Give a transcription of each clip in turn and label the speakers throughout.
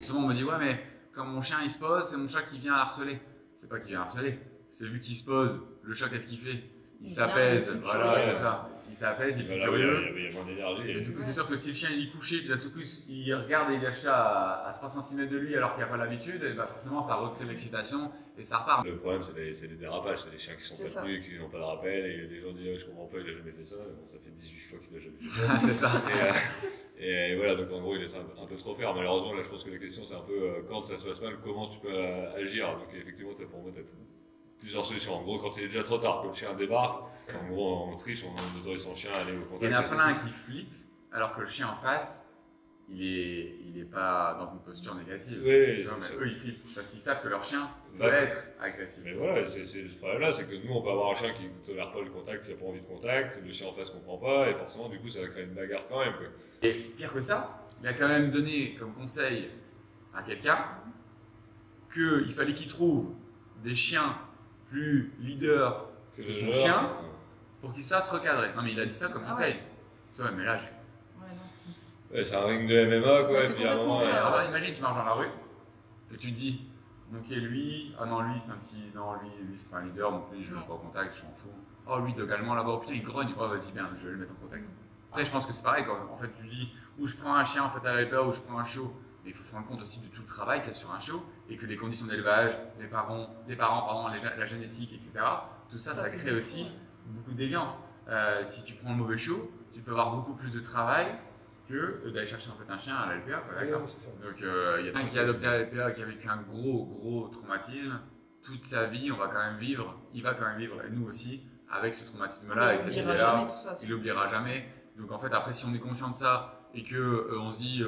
Speaker 1: Souvent, on me dit, ouais, mais quand mon chien il se pose, c'est mon chat qui vient harceler. C'est pas qu'il vient harceler, c'est vu qu'il se pose, le chat, qu'est-ce qu'il fait? Il s'apaise, voilà, c'est ça. Il s'apaise, il est plus curieux.
Speaker 2: Il y a moins d'énergie.
Speaker 1: Et du coup, c'est sûr que si le chien il est couché, puis d'un seul coup, il regarde et il y a le chat à 3 cm de lui alors qu'il n'y a pas l'habitude, et bah forcément, ça recrée l'excitation et ça repart.
Speaker 2: Le problème, c'est les dérapages, c'est les chiens qui sont pas tenus, qui n'ont pas de rappel, et les gens disent, je comprends pas, il a jamais fait ça. Bon, ça fait 18 fois qu'il a jamais fait ça.
Speaker 1: C'est ça.
Speaker 2: Et voilà, donc en gros, il laisse un peu trop faire. Malheureusement, là, je pense que la question, c'est un peu quand ça se passe mal, comment tu peux agir. Donc effectivement, pour moi, tu as plusieurs solutions. En gros, quand il est déjà trop tard, que le chien débarque, en gros, on triche, on autorise son chien à aller au contact.
Speaker 1: Il y en a plein qui flippent, alors que le chien en face, il est pas dans une posture négative.
Speaker 2: Oui,
Speaker 1: eux, ils flippent parce qu'ils savent que leur chien peut être agressif.
Speaker 2: Mais voilà, c'est ce problème-là, c'est que nous, on peut avoir un chien qui ne tolère pas le contact, qui n'a pas envie de contact, le chien en face ne comprend pas, et forcément, du coup, ça va créer une bagarre quand même. Quoi.
Speaker 1: Et pire que ça, il a quand même donné comme conseil à quelqu'un qu'il fallait qu'il trouve des chiens plus leaders que son chien pour qu'il se fasse recadrer. Non, mais il a dit ça comme conseil.
Speaker 3: Ouais.
Speaker 1: Tu vois, mais là,
Speaker 2: ouais, c'est un ring de MMA, quoi. Et puis à un moment.
Speaker 1: Imagine, tu marches dans la rue et tu te dis, ok, lui, ah non, lui, c'est un petit. Non, lui c'est pas un leader, donc lui, je le mets pas au contact, je m'en fous. Oh, lui, totalement là-bas, oh putain, il grogne. Oh, vas-y, bien, je vais le mettre en contact. Après, je pense que c'est pareil, quand en fait, tu dis, ou je prends un chien en fait, à l'éleveur, ou je prends un chiot. Mais il faut se rendre compte aussi de tout le travail qu'il y a sur un chiot et que les conditions d'élevage, les parents, pardon, la génétique, etc. Tout ça, ça crée aussi beaucoup de déviance. Si tu prends le mauvais chiot, tu peux avoir beaucoup plus de travail que d'aller chercher en fait un chien à la LPA. Donc il y a quelqu'un qui a adopté à la LPA qui a vécu un gros traumatisme. Toute sa vie, il va quand même vivre, et nous aussi, avec ce traumatisme-là, avec cette idée-là. Il l'oubliera jamais. Donc en fait, après, si on est conscient de ça et que on se dit,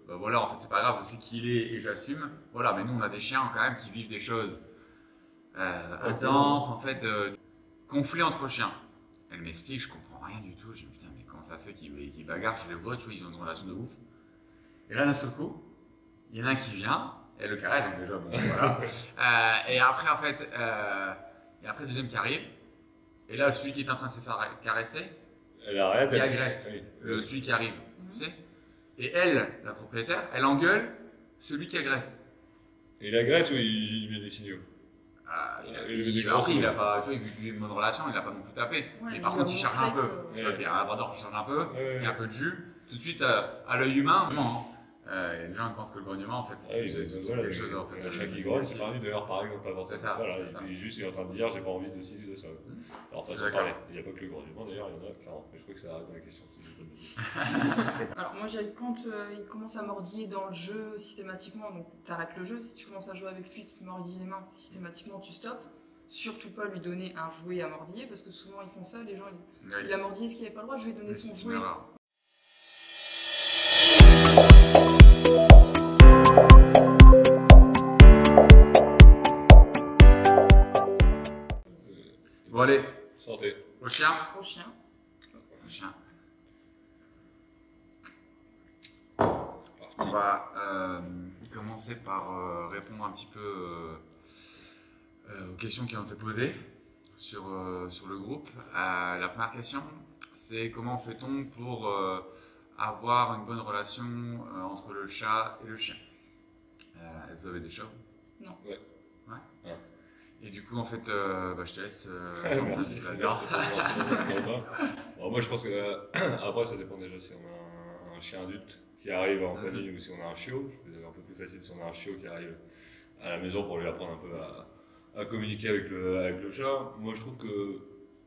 Speaker 1: bah voilà, en fait, c'est pas grave, je sais qui il est et j'assume. Voilà, mais nous, on a des chiens quand même qui vivent des choses intenses, en fait, conflit entre chiens. Elle m'explique, je comprends rien du tout. Je dis putain, mais comment ça se fait qu'ils bagarrent? Je les vois, tu vois, ils ont une relation de ouf. Et là, d'un seul coup, il y en a un qui vient, elle le caresse, donc déjà, bon, voilà. Et après, en fait, le deuxième qui arrive, et là, celui qui est en train de se faire caresser,
Speaker 2: elle arrête,
Speaker 1: il agresse celui qui arrive, tu sais. Et elle, la propriétaire, elle engueule celui qui agresse.
Speaker 2: Et il agresse ou il met des signaux?
Speaker 1: Il a pas, tu vois, il vit une bonne relation, il n'a pas non plus tapé. Mais par contre, il charge un peu. Il y a un labrador qui charge un peu, qui a un peu de jus. Tout de suite, à l'œil humain, les gens pensent que le grognement, en fait, c'est quelque chose. En fait,
Speaker 2: un chat qui grogne, c'est pas envie dehors, par exemple, pas forcément.
Speaker 1: C'est ça.
Speaker 2: Voilà, il est juste est en train de dire, j'ai pas envie de ci, de ça. Alors, façon de parler. Il n'y a pas que le grognement, d'ailleurs, il y en a 40. Mais je crois que ça arrête dans la question. Si je
Speaker 3: Alors, moi, quand il commence à mordiller dans le jeu systématiquement, donc tu arrêtes le jeu. Si tu commences à jouer avec lui, qui te mordille les mains, systématiquement, tu stoppes. Surtout pas lui donner un jouet à mordiller, parce que souvent ils font ça, les gens, il a mordillé ce qu'il n'avait pas le droit, je lui ai donné son jouet.
Speaker 1: Bon, allez.
Speaker 2: Santé.
Speaker 1: Au chien.
Speaker 3: Au chien.
Speaker 1: Au chien. On va commencer par répondre un petit peu aux questions qui ont été posées sur le groupe. La première question, c'est comment fait-on pour avoir une bonne relation entre le chat et le chien? Vous avez des chats?
Speaker 2: Non.
Speaker 1: Ouais. Et du coup, en fait, je te laisse.
Speaker 2: Merci. Alors moi, je pense que après, ça dépend déjà si on a un chien adulte qui arrive en famille ou si on a un chiot. C'est un peu plus facile si on a un chiot qui arrive à la maison pour lui apprendre un peu à communiquer avec le chat. Moi, je trouve que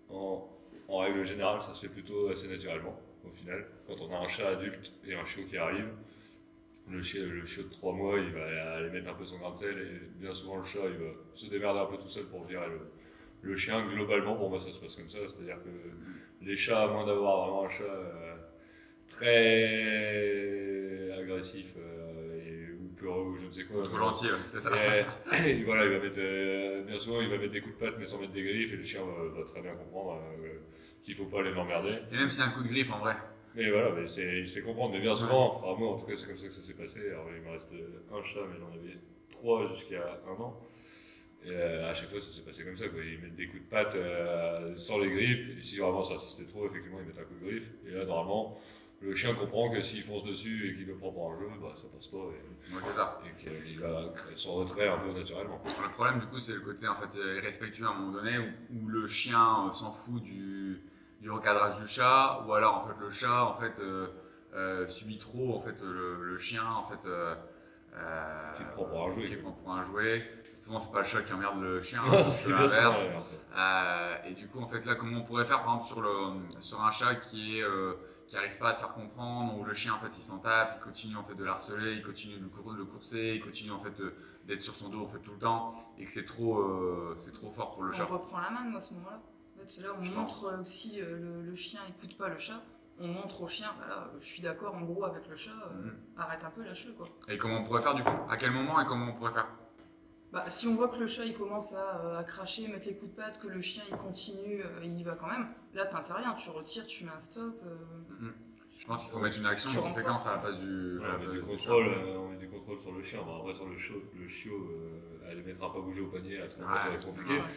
Speaker 2: en règle générale, ça se fait plutôt assez naturellement. Au final, quand on a un chat adulte et un chiot qui arrive, le chiot de 3 mois, il va aller mettre un peu son grain de sel et bien souvent le chat, il va se démerder un peu tout seul pour virer le chien. Globalement, pour moi, ça se passe comme ça. C'est-à-dire que les chats, à moins d'avoir vraiment un chat très agressif ou peureux ou je ne sais quoi.
Speaker 1: Trop gentil, c'est ça.
Speaker 2: Et voilà, il va mettre, bien souvent, il va mettre des coups de patte mais sans mettre des griffes et le chien va très bien comprendre qu'il ne faut pas aller l'emmerder.
Speaker 1: Et même si c'est un coup de griffe en vrai.
Speaker 2: Mais voilà, il se fait comprendre. Mais bien souvent, enfin, moi en tout cas, c'est comme ça que ça s'est passé. Alors, il me reste un chat, mais j'en avais 3 jusqu'à 1 an. Et à chaque fois, ça s'est passé comme ça, quoi. Ils mettent des coups de patte sans les griffes. Et si vraiment ça insistait trop, effectivement, ils mettent un coup de griffe. Et là, normalement, le chien comprend que s'il fonce dessus et qu'il le prend pour un jeu, bah, ça passe pas
Speaker 1: Ouais, c'est ça.
Speaker 2: et qu'il va créer son retrait un peu naturellement.
Speaker 1: Le problème, du coup, c'est le côté en fait irrespectueux à un moment donné où le chien s'en fout du recadrage du chat, ou alors en fait le chat en fait subit trop en fait le chien en fait
Speaker 2: Qui le prend pour un jouet.
Speaker 1: qui le prend pour un jouet. Souvent, c'est pas le chat qui emmerde le chien,
Speaker 2: C'est
Speaker 1: c'est
Speaker 2: bien ça,
Speaker 1: l'inverse. Et du coup, en fait, là, comment on pourrait faire, par exemple, sur un chat qui arrive pas à se faire comprendre, où le chien, en fait, il s'en tape, il continue en fait de l'harceler, il continue de le courser, il continue en fait d'être sur son dos en fait tout le temps, et que c'est trop fort pour le chat.
Speaker 3: On reprend la main, nous, à ce moment-là. En fait, c'est là où on montre si le chien écoute pas le chat. On montre au chien, voilà, je suis d'accord en gros avec le chat, arrête un peu, lâche-le quoi.
Speaker 1: Et comment on pourrait faire du coup? À quel moment et comment on pourrait faire?
Speaker 3: Bah, si on voit que le chat il commence à cracher, mettre les coups de patte, que le chien il continue, il y va quand même, là t'interviens, tu retires, tu mets un stop.
Speaker 1: Je pense qu'il faut mettre une action de
Speaker 3: Tu
Speaker 1: conséquence à la place du.
Speaker 2: Ouais,
Speaker 1: à la
Speaker 2: on met
Speaker 1: place
Speaker 2: du
Speaker 1: du
Speaker 2: contrôle,
Speaker 1: chat.
Speaker 2: on met du contrôle sur le chien. Bon, après, sur le chiot, elle les mettra pas bouger au panier, à tout moment,
Speaker 1: Ouais,
Speaker 2: ça va être
Speaker 1: c'est
Speaker 2: compliqué.
Speaker 3: Ouais.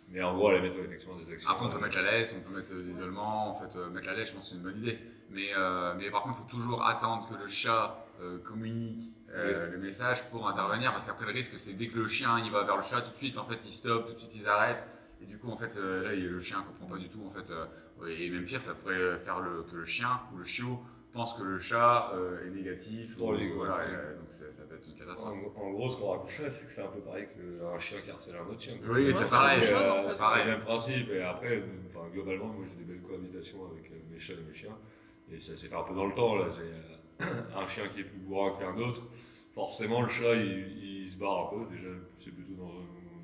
Speaker 2: Mais en gros, elle mettre effectivement des actions.
Speaker 1: Après, on peut mettre la laisse, on peut mettre l'isolement. En fait, mettre la laisse, je pense que c'est une bonne idée. Mais par contre, il faut toujours attendre que le chat communique le message pour intervenir. Parce qu'après, le risque, c'est dès que le chien il va vers le chat, tout de suite, en fait, il stoppe, tout de suite, ils arrêtent. Et du coup, en fait, là, le chien comprend pas du tout. En fait, et même pire, ça pourrait faire que le chien ou le chiot pense que le chat est négatif.
Speaker 2: Pour lui,
Speaker 1: Voilà,
Speaker 2: ouais.
Speaker 1: Donc ça peut être une catastrophe.
Speaker 2: En gros, ce qu'on raconte là, c'est que c'est un peu pareil qu'un chien qui harcèle un autre chien. quoi.
Speaker 1: Oui,
Speaker 3: Ouais,
Speaker 1: c'est
Speaker 3: c'est
Speaker 1: pareil.
Speaker 3: la même chose, en fait.
Speaker 1: C'est
Speaker 2: C'est
Speaker 1: pareil.
Speaker 2: le même principe. Et après, enfin, globalement, moi j'ai des belles cohabitations avec mes chats et mes chiens. Et ça s'est fait un peu dans le temps. Là. J'ai un chien qui est plus bourrin qu'un autre. Forcément, le chat il se barre un peu. Déjà, c'est plutôt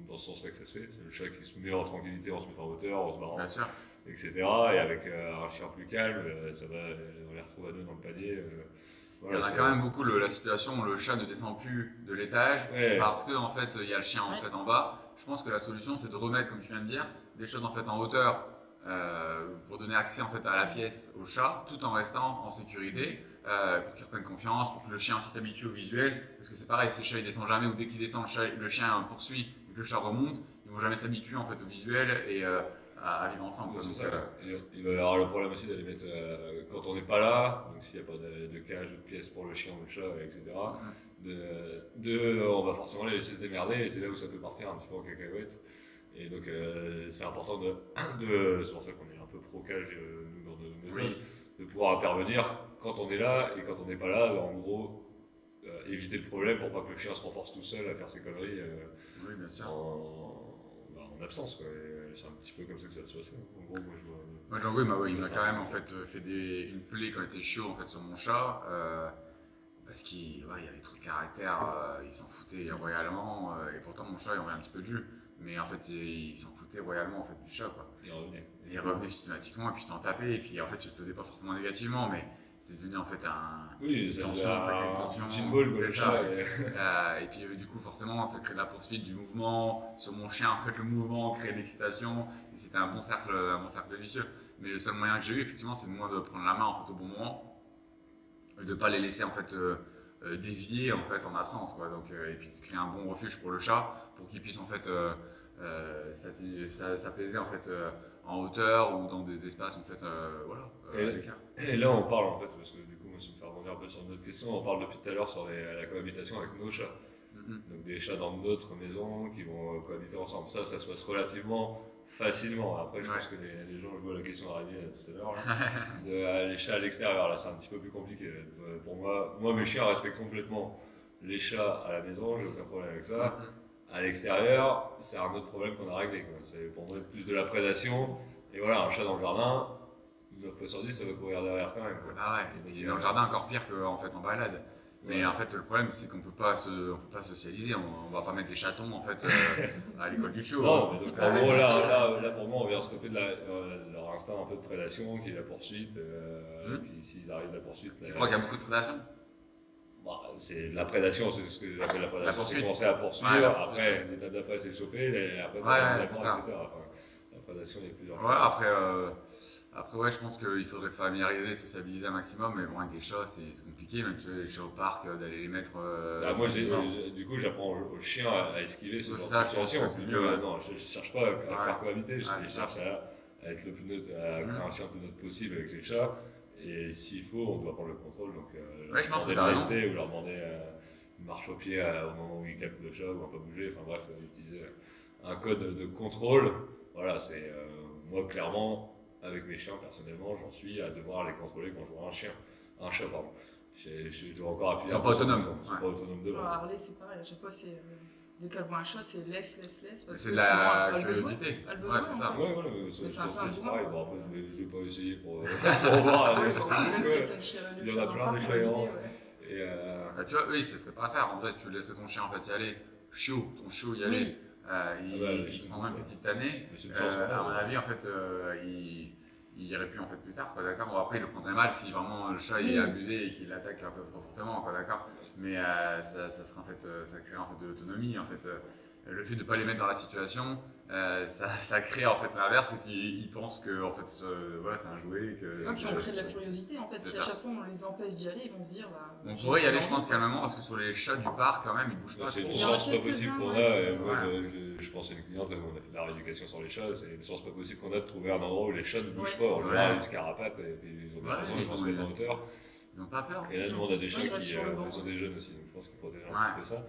Speaker 2: dans ce sens-là que ça se fait. C'est le chat qui se met en tranquillité en se mettant en hauteur, en se barrant,
Speaker 1: Bien sûr.
Speaker 2: etc. Et avec un chien plus calme, ça va, on les retrouve à deux dans le panier.
Speaker 1: Il y en a quand même beaucoup la situation où le chat ne descend plus de l'étage
Speaker 2: Ouais.
Speaker 1: parce que en fait il y a le chien en
Speaker 3: Ouais.
Speaker 1: fait en bas. Je pense que la solution c'est de remettre, comme tu viens de dire, des choses en fait en hauteur pour donner accès en fait à la pièce au chat, tout en restant en sécurité, pour qu'il reprenne confiance, pour que le chien aussi s'habitue au visuel. Parce que c'est pareil, si le chat il descend jamais ou dès qu'il descend le chien poursuit et que le chat remonte, ils vont jamais s'habituer en fait au visuel et à vivre ensemble. quoi.
Speaker 2: C'est
Speaker 1: Donc,
Speaker 2: ça. Il va y avoir le problème aussi d'aller mettre, quand on n'est pas là, donc s'il n'y a pas de cage ou de pièce pour le chien ou le chat, etc., on va forcément les laisser se démerder et c'est là où ça peut partir un petit peu en cacahuète. Et donc c'est important c'est pour ça qu'on est un peu pro-cage nous dans nos méthodes, de pouvoir intervenir quand on est là et quand on n'est pas là, en gros, éviter le problème pour pas que le chien se renforce tout seul à faire ses conneries
Speaker 1: oui, bien sûr.
Speaker 2: en absence. Quoi. C'est un petit peu comme ça que ça va se passer. En gros, moi je vois.
Speaker 1: Moi, Django, il m'a quand même en fait fait une plaie quand il était chiot en fait sur mon chat parce qu'il y avait trop de caractère, il s'en foutait royalement et pourtant mon chat il en avait un petit peu de jus, mais en fait il s'en foutait royalement en fait du chat quoi.
Speaker 2: Il revenait.
Speaker 1: Et il revenait systématiquement et puis il s'en tapait et puis en fait je le faisais pas forcément négativement mais c'est devenu en fait
Speaker 2: Oui, ça
Speaker 1: tension,
Speaker 2: devient
Speaker 1: ça crée une
Speaker 2: un
Speaker 1: tension,
Speaker 2: symbole,
Speaker 1: c'est
Speaker 2: le
Speaker 1: ça.
Speaker 2: chat.
Speaker 1: Et puis du coup forcément ça crée de la poursuite du mouvement sur mon chien, en fait le mouvement crée de l'excitation et c'était un bon cercle vicieux. Mais le seul moyen que j'ai eu effectivement c'est de moi de prendre la main en fait au bon moment, de pas les laisser en fait dévier en fait en absence quoi. Donc et puis de créer un bon refuge pour le chat pour qu'il puisse en fait s'apaiser en fait en hauteur ou dans des espaces en fait à l'écart.
Speaker 2: Et là, on parle en fait, parce que du coup, moi, ça me fait rebondir un peu sur une autre question. On parle depuis tout à l'heure sur la cohabitation avec nos chats. Donc, des chats dans notre maison qui vont cohabiter ensemble. Ça se passe relativement facilement. Après, je pense que les gens, je vois la question arriver tout à l'heure. Les chats à l'extérieur, là, c'est un petit peu plus compliqué. Pour moi, mes chiens respectent complètement les chats à la maison, j'ai aucun problème avec ça. À l'extérieur, c'est un autre problème qu'on a réglé. Quoi. C'est pour moi plus de la prédation. Et voilà, un chat dans le jardin, 9 fois sur 10, ça va courir derrière quand même. Quoi.
Speaker 1: Ah ouais, et puis dans le jardin encore pire qu'en fait en balade. Mais en fait le problème c'est qu'on peut pas socialiser, on va pas mettre des chatons en fait à l'école du chiot.
Speaker 2: Non, mais donc en gros là pour moi on vient stopper leur instinct un peu de prédation qui est la poursuite. Et puis s'ils arrivent à la poursuite.
Speaker 1: Tu crois qu'il y a beaucoup de prédation?
Speaker 2: C'est de la prédation, c'est ce que j'appelle la prédation, c'est commencer à poursuivre.
Speaker 1: Ouais,
Speaker 2: après, l'étape d'après c'est le choper, après l'avant, etc. Enfin, la prédation il y a plusieurs fois.
Speaker 1: Après, ouais, je pense qu'il faudrait familiariser, sociabiliser un maximum, mais bon, avec des chats, c'est compliqué, même tu vois, les chats au parc, d'aller les mettre.
Speaker 2: Moi, du coup, j'apprends aux chiens à esquiver ce genre de situation. Non, je cherche pas à faire cohabiter, je cherche à être le plus neutre, à créer un chien le plus neutre possible avec les chats. Et s'il faut, on doit prendre le contrôle. Donc,
Speaker 1: Ouais, je pense que
Speaker 2: demander
Speaker 1: t'as
Speaker 2: de
Speaker 1: raison.
Speaker 2: laisser ou leur demander une marche au pied au moment où ils captent le chat ou un pas bouger. Enfin bref, utiliser un code de contrôle. Voilà, c'est moi clairement, avec mes chiens, personnellement, j'en suis à devoir les contrôler quand je vois un chat, pardon. Je dois encore appuyer.
Speaker 1: Ils sont
Speaker 2: un
Speaker 1: pas
Speaker 2: peu sur le
Speaker 1: autonomes.
Speaker 2: bouton. Ils sont
Speaker 1: Ouais.
Speaker 2: pas autonomes devant.
Speaker 3: Alors, Harley, c'est pareil, à chaque fois, c'est. Dès qu'elle voit un chat, c'est laisse. Parce
Speaker 1: C'est
Speaker 3: que
Speaker 1: de
Speaker 3: sinon,
Speaker 1: la
Speaker 3: elle veut jouer.
Speaker 1: curiosité.
Speaker 3: Elle veut
Speaker 1: Ouais,
Speaker 3: jouer,
Speaker 1: c'est
Speaker 3: en
Speaker 1: ça.
Speaker 3: fait.
Speaker 2: Ouais, voilà, mais ça,
Speaker 3: Mais
Speaker 2: je
Speaker 3: c'est un
Speaker 2: pense
Speaker 3: peu
Speaker 2: que
Speaker 3: un
Speaker 2: c'est
Speaker 3: mouvement,
Speaker 2: pareil.
Speaker 3: quoi.
Speaker 2: Bon, après, je vais pas essayer pour voir.
Speaker 3: Ouais,
Speaker 2: Parce que,
Speaker 3: même
Speaker 2: ouais,
Speaker 3: s'il y a plein de chiens,
Speaker 2: il
Speaker 3: le
Speaker 2: y en
Speaker 3: chat
Speaker 2: a
Speaker 3: dans le
Speaker 2: plein
Speaker 3: parc,
Speaker 2: différents.
Speaker 3: pour éviter, ouais.
Speaker 2: Et
Speaker 1: Bah, tu vois, oui, ça serait pas à faire. En vrai, tu laisserais ton chien en fait y aller. Ton chiot y aller.
Speaker 3: Oui.
Speaker 1: Il
Speaker 2: les
Speaker 1: se
Speaker 2: chiens
Speaker 1: prendra une
Speaker 2: bouffent,
Speaker 1: petite tannée.
Speaker 2: mais c'est une chance,
Speaker 1: À mon
Speaker 2: ouais.
Speaker 1: avis, en fait, il irait plus en fait plus tard, quoi, d'accord. Bon, après, il le prendrait mal si vraiment le chat
Speaker 3: Oui.
Speaker 1: est abusé et qu'il l'attaque un peu trop fortement, quoi, d'accord. Mais ça serait en fait, ça crée en fait de l'autonomie, en fait. Le fait de ne pas les mettre dans la situation, ça crée en fait l'inverse, c'est qu'ils pensent que en fait, voilà, c'est un jouet. Que
Speaker 3: Ouais, puis on crée de la curiosité en fait.
Speaker 1: C'est
Speaker 3: Si à
Speaker 1: ça.
Speaker 3: chaque fois on les empêche d'y aller, ils vont se dire. Bah,
Speaker 1: On
Speaker 3: j'ai-
Speaker 1: pourrait y
Speaker 3: j'ai
Speaker 1: aller, je
Speaker 3: envie,
Speaker 1: pense,
Speaker 3: quoi.
Speaker 1: calmement, parce que sur les chats du parc, quand même, ils bougent pas
Speaker 2: c'est une
Speaker 1: trop.
Speaker 3: Il y en a
Speaker 2: chance pas possible
Speaker 3: quelques-uns,
Speaker 2: qu'on a.
Speaker 3: ouais,
Speaker 2: Et moi,
Speaker 1: ouais.
Speaker 2: je pense à une cliente, là, où on a fait de la rééducation sur les chats. C'est une chance pas possible qu'on a de trouver un endroit où les chats ne bougent
Speaker 3: Ouais.
Speaker 2: pas. En
Speaker 1: Ouais.
Speaker 2: général, ils se carapatent et puis ils ont
Speaker 1: Ouais,
Speaker 2: besoin,
Speaker 1: ils
Speaker 2: ils vont se
Speaker 1: ont-
Speaker 2: mettre en hauteur.
Speaker 1: Ils ont pas peur.
Speaker 2: Et là, nous, on a des chats
Speaker 3: ils restent
Speaker 2: qui
Speaker 3: sur le banc.
Speaker 2: ils ont des jeunes aussi, donc je pense qu'ils protègent un
Speaker 1: Ouais.
Speaker 2: petit peu ça.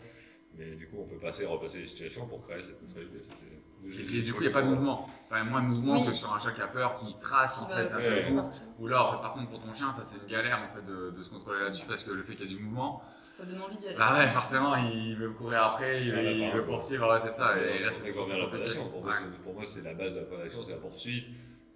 Speaker 2: Mais du coup, on peut passer et repasser les situations pour créer cette neutralité. Ça,
Speaker 1: Et puis, du coup, il n'y a pas de mouvement. Enfin, moins de mouvement
Speaker 3: Oui.
Speaker 1: que sur un chat qui a peur, qui trace
Speaker 3: Qui
Speaker 1: en
Speaker 3: va
Speaker 1: fait un
Speaker 2: ouais.
Speaker 1: seul
Speaker 3: courir
Speaker 1: coup.
Speaker 3: partout.
Speaker 1: Ou là, en fait, par contre, pour ton chien, ça c'est une galère en fait de se contrôler là-dessus parce que le fait qu'il y a du mouvement,
Speaker 3: Ça donne envie d'y aller.
Speaker 1: bah ouais, forcément, il veut courir après,
Speaker 2: C'est un
Speaker 1: il
Speaker 2: lapin,
Speaker 1: veut
Speaker 2: quoi.
Speaker 1: poursuivre, ouais, c'est ça. Et là,
Speaker 2: c'est que j'en viens à la prédation. Pour moi,
Speaker 1: Ouais.
Speaker 2: pour moi, c'est la base de la prédation, c'est la poursuite.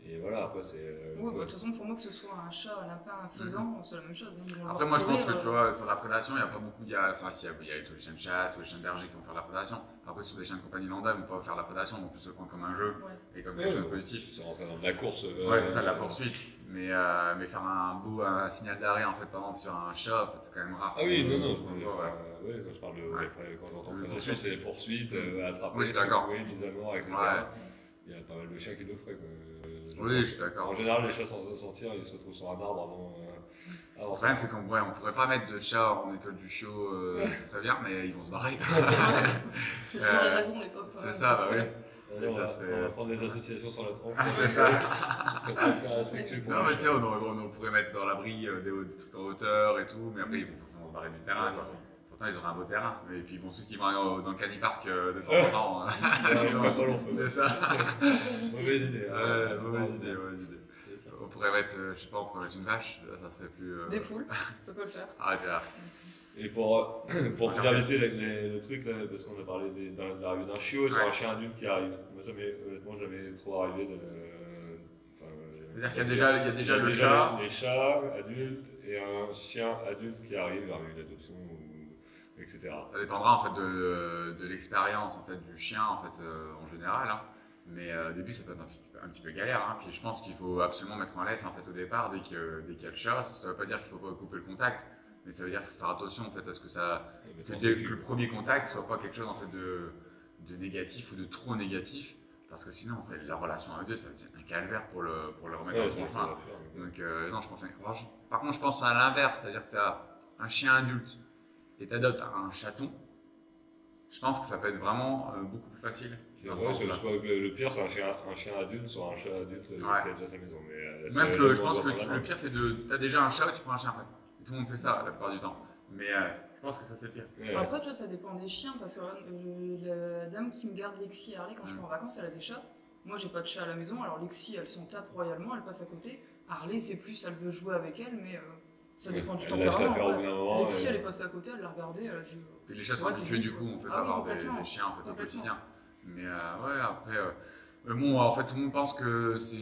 Speaker 2: Et voilà, après, c'est.
Speaker 3: Ouais, bah, de toute façon, pour moi, que ce soit un chat, un lapin, un faisan, c'est la même chose. Hein. Ils vont
Speaker 1: Après,
Speaker 3: leur
Speaker 1: moi, je pense
Speaker 3: courir,
Speaker 1: que tu vois, sur la prédation, il n'y a pas beaucoup. Enfin, il y a tous les chiens de chasse, tous les chiens de berger qui vont faire la prédation. Après, sur des chiens de compagnie lambda, ils vont pas faire la prédation, ils vont plus se prendre comme un jeu
Speaker 3: Ouais.
Speaker 1: et comme
Speaker 2: Ouais,
Speaker 1: quelque chose de
Speaker 2: bon,
Speaker 1: positif.
Speaker 2: c'est rentrer dans de la course.
Speaker 1: Ouais, c'est ça, de la poursuite. Mais faire un signal d'arrêt en fait, par exemple, sur un chat, en fait, c'est quand même rare.
Speaker 2: Ah oui, non,
Speaker 1: Ouais,
Speaker 2: quand je parle de.
Speaker 1: Ouais.
Speaker 2: Après, quand j'entends
Speaker 1: Le
Speaker 2: prédation, c'est les poursuites, attraper,
Speaker 1: Oui, je suis d'accord.
Speaker 2: secouer, mise à mort, etc.
Speaker 1: Ouais.
Speaker 2: Il y a pas mal de chiens qui le feraient. Quoi.
Speaker 1: Oui, je suis d'accord.
Speaker 2: En général, les chats sans sentir, ils se retrouvent sur un arbre avant
Speaker 1: Le problème, c'est qu'on on pourrait pas mettre de chat en école du chiot, ce serait bien, mais ils vont se barrer.
Speaker 3: C'est toujours les raisons, les pauvres.
Speaker 1: C'est ça, bah oui.
Speaker 2: On
Speaker 1: ça,
Speaker 2: va,
Speaker 1: c'est-
Speaker 2: on va prendre des associations sur la tronche.
Speaker 1: Ah, c'est ça.
Speaker 2: Ça serait pas le cas respectueux pour
Speaker 1: Non,
Speaker 2: les
Speaker 1: mais tu sais,
Speaker 2: chats.
Speaker 1: on pourrait mettre dans l'abri des trucs en hauteur et tout, mais après, ils vont forcément se barrer du terrain. Quoi. Pourtant, ils auraient un beau terrain. Et puis, bon, ceux qui vont aller dans le canipark de temps en temps,
Speaker 2: Ah,
Speaker 1: sinon,
Speaker 2: pas long feu.
Speaker 1: c'est ça.
Speaker 2: Mauvaise idée.
Speaker 1: Mauvaise idée.
Speaker 2: C'est ça.
Speaker 1: On pourrait mettre, je sais pas, on pourrait mettre une vache, là, ça serait plus.
Speaker 3: Des poules, ça peut le faire.
Speaker 1: Ah, t'es là.
Speaker 2: Et pour finaliser le truc, là, parce qu'on a parlé de l'arrivée d'un chiot, sur
Speaker 1: Ouais.
Speaker 2: un chien adulte qui arrive. Moi, ça m'est honnêtement jamais trop arrivé de.
Speaker 1: C'est-à-dire qu'il y a déjà le chat.
Speaker 2: Les chats adultes et un chien adulte qui arrive à une adoption, etc.
Speaker 1: Ça dépendra en fait de l'expérience en fait du chien en fait en général. Hein. Mais au début ça peut être un petit peu galère. Hein. Puis je pense qu'il faut absolument mettre en laisse en fait au départ dès qu'il y a le chat. Ça veut pas dire qu'il faut pas couper le contact, mais ça veut dire qu'il faut faire attention en fait à ce que que le premier contact soit pas quelque chose en fait de négatif ou de trop négatif. Parce que sinon, après, la relation à eux deux, ça devient un calvaire pour le remettre dans son chemin. Donc, non, par contre, je pense à l'inverse, c'est-à-dire que tu as un chien adulte et tu adoptes un chaton. Je pense que ça peut être vraiment beaucoup plus facile.
Speaker 2: C'est vrai, le pire, c'est un chien adulte sur un chat adulte qui a déjà sa maison.
Speaker 1: Même que je pense que le pire, c'est tu as déjà un chat et tu prends un chien après. Et tout le monde fait ça la plupart du temps. Mais je pense que ça, c'est pire.
Speaker 3: Bon, après, tu vois, ça dépend des chiens, parce que la dame qui me garde Lexi et Harley quand je pars en vacances, elle a des chats. Moi, j'ai pas de chat à la maison, alors Lexi, elle s'en tape royalement, elle passe à côté. Harley, c'est plus, elle veut jouer avec elle, mais ça dépend du
Speaker 2: Elle lâche l'affaire au bout
Speaker 3: tempérament.
Speaker 2: d'un moment.
Speaker 3: Lexi, elle est passée à côté, elle l'a regardée, elle a dit.
Speaker 1: Et les chats sont
Speaker 3: Ouais,
Speaker 1: habitués du coup en fait,
Speaker 3: Ah
Speaker 1: à
Speaker 3: oui,
Speaker 1: avoir
Speaker 3: complètement.
Speaker 1: des chiens en fait, au
Speaker 3: Complètement.
Speaker 1: quotidien. Mais ouais, après, bon, en fait, tout le monde pense que c'est.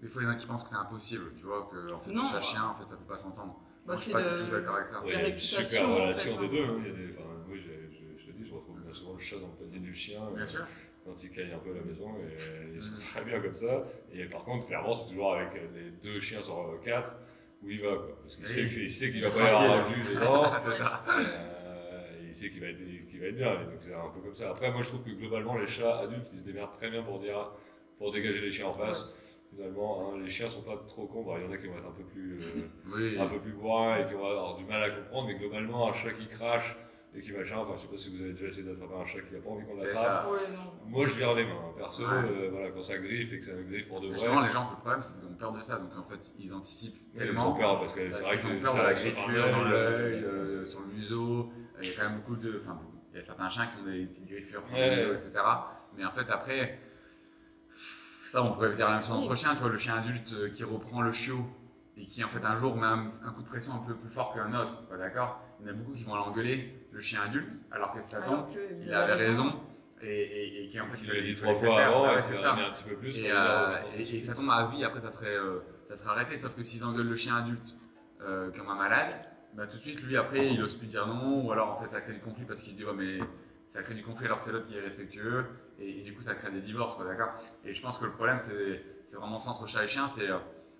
Speaker 1: Des fois, il y en a qui pensent que c'est impossible, tu vois, que en fait,
Speaker 3: Non,
Speaker 1: chat-chien, en fait, ça peut pas s'entendre.
Speaker 3: Bah,
Speaker 1: Moi, je suis
Speaker 3: c'est
Speaker 1: pas
Speaker 3: le-
Speaker 1: du tout d'accord avec ça.
Speaker 2: Ouais, il y a une
Speaker 3: réputation,
Speaker 2: super
Speaker 3: en
Speaker 2: relation
Speaker 3: fait,
Speaker 2: des
Speaker 3: hein.
Speaker 2: deux. Hein. Moi, je te dis, je retrouve souvent le chat dans le panier du chien
Speaker 1: Bien sûr.
Speaker 2: quand il caille un peu à la maison et il se trouve très bien comme ça. Et par contre, clairement, c'est toujours avec les 2 chiens sur 4 où il va. Quoi. Parce qu'il sait qu'il va pas y avoir un jus dedans.
Speaker 1: C'est ça.
Speaker 2: Il sait qu'il va être bien. Et donc c'est un peu comme ça. Après, moi, je trouve que globalement, les chats adultes, ils se démerdent très bien pour dégager les chiens en face. Finalement, hein, les chiens sont pas trop cons. Il y en a qui vont être un peu plus
Speaker 1: Oui.
Speaker 2: bourrins et qui vont avoir du mal à comprendre, mais globalement, un chat qui crache et qui machin, enfin je sais pas si vous avez déjà essayé d'attraper un chat qui n'a pas envie qu'on
Speaker 1: C'est
Speaker 2: l'attrape.
Speaker 1: ça.
Speaker 3: Ouais, non.
Speaker 2: Moi je vire les mains, perso,
Speaker 1: Ouais.
Speaker 2: voilà, quand ça griffe et que ça me griffe pour de vrai.
Speaker 1: Justement, les gens, le problème, c'est qu'ils ont peur de ça. Donc en fait, ils anticipent
Speaker 2: Ils
Speaker 1: tellement.
Speaker 2: ont peur parce que c'est
Speaker 1: Parce
Speaker 2: vrai
Speaker 1: qu'ils
Speaker 2: que
Speaker 1: ont peur
Speaker 2: ça
Speaker 1: de la
Speaker 2: saute
Speaker 1: griffure
Speaker 2: un
Speaker 1: dans
Speaker 2: œil,
Speaker 1: l'œil, sur le museau. Il y a quand même beaucoup de. Enfin, il y a certains chiens qui ont des petites griffures sur le
Speaker 2: Ouais.
Speaker 1: museau, etc. Mais en fait, après, ça, on pourrait dire la même chose entre chiens. Tu vois, le chien adulte qui reprend le chiot et qui, en fait, un jour met un coup de pression un peu plus fort qu'un autre. Pas d'accord? Il y en a beaucoup qui vont l'engueuler, le chien adulte, alors que ça tombe.
Speaker 3: Alors que
Speaker 1: Il avait raison. Et qui en fait
Speaker 2: il l'a dit
Speaker 1: fallait
Speaker 2: 3 fois
Speaker 1: faire.
Speaker 2: avant,
Speaker 1: Ouais,
Speaker 2: et
Speaker 1: c'est
Speaker 2: puis
Speaker 1: ça.
Speaker 2: un petit peu plus.
Speaker 1: Et,
Speaker 2: pour dire, attends,
Speaker 1: et ça tombe à vie, après ça serait arrêté. Sauf que s'ils engueulent le chien adulte comme un malade, bah, tout de suite lui après il ose plus dire non, ou alors en fait ça crée du conflit parce qu'il se dit ouais mais ça crée du conflit alors que c'est l'autre qui est respectueux, et du coup ça crée des divorces, quoi, d'accord. Et je pense que le problème c'est vraiment ça entre chat et chien, c'est de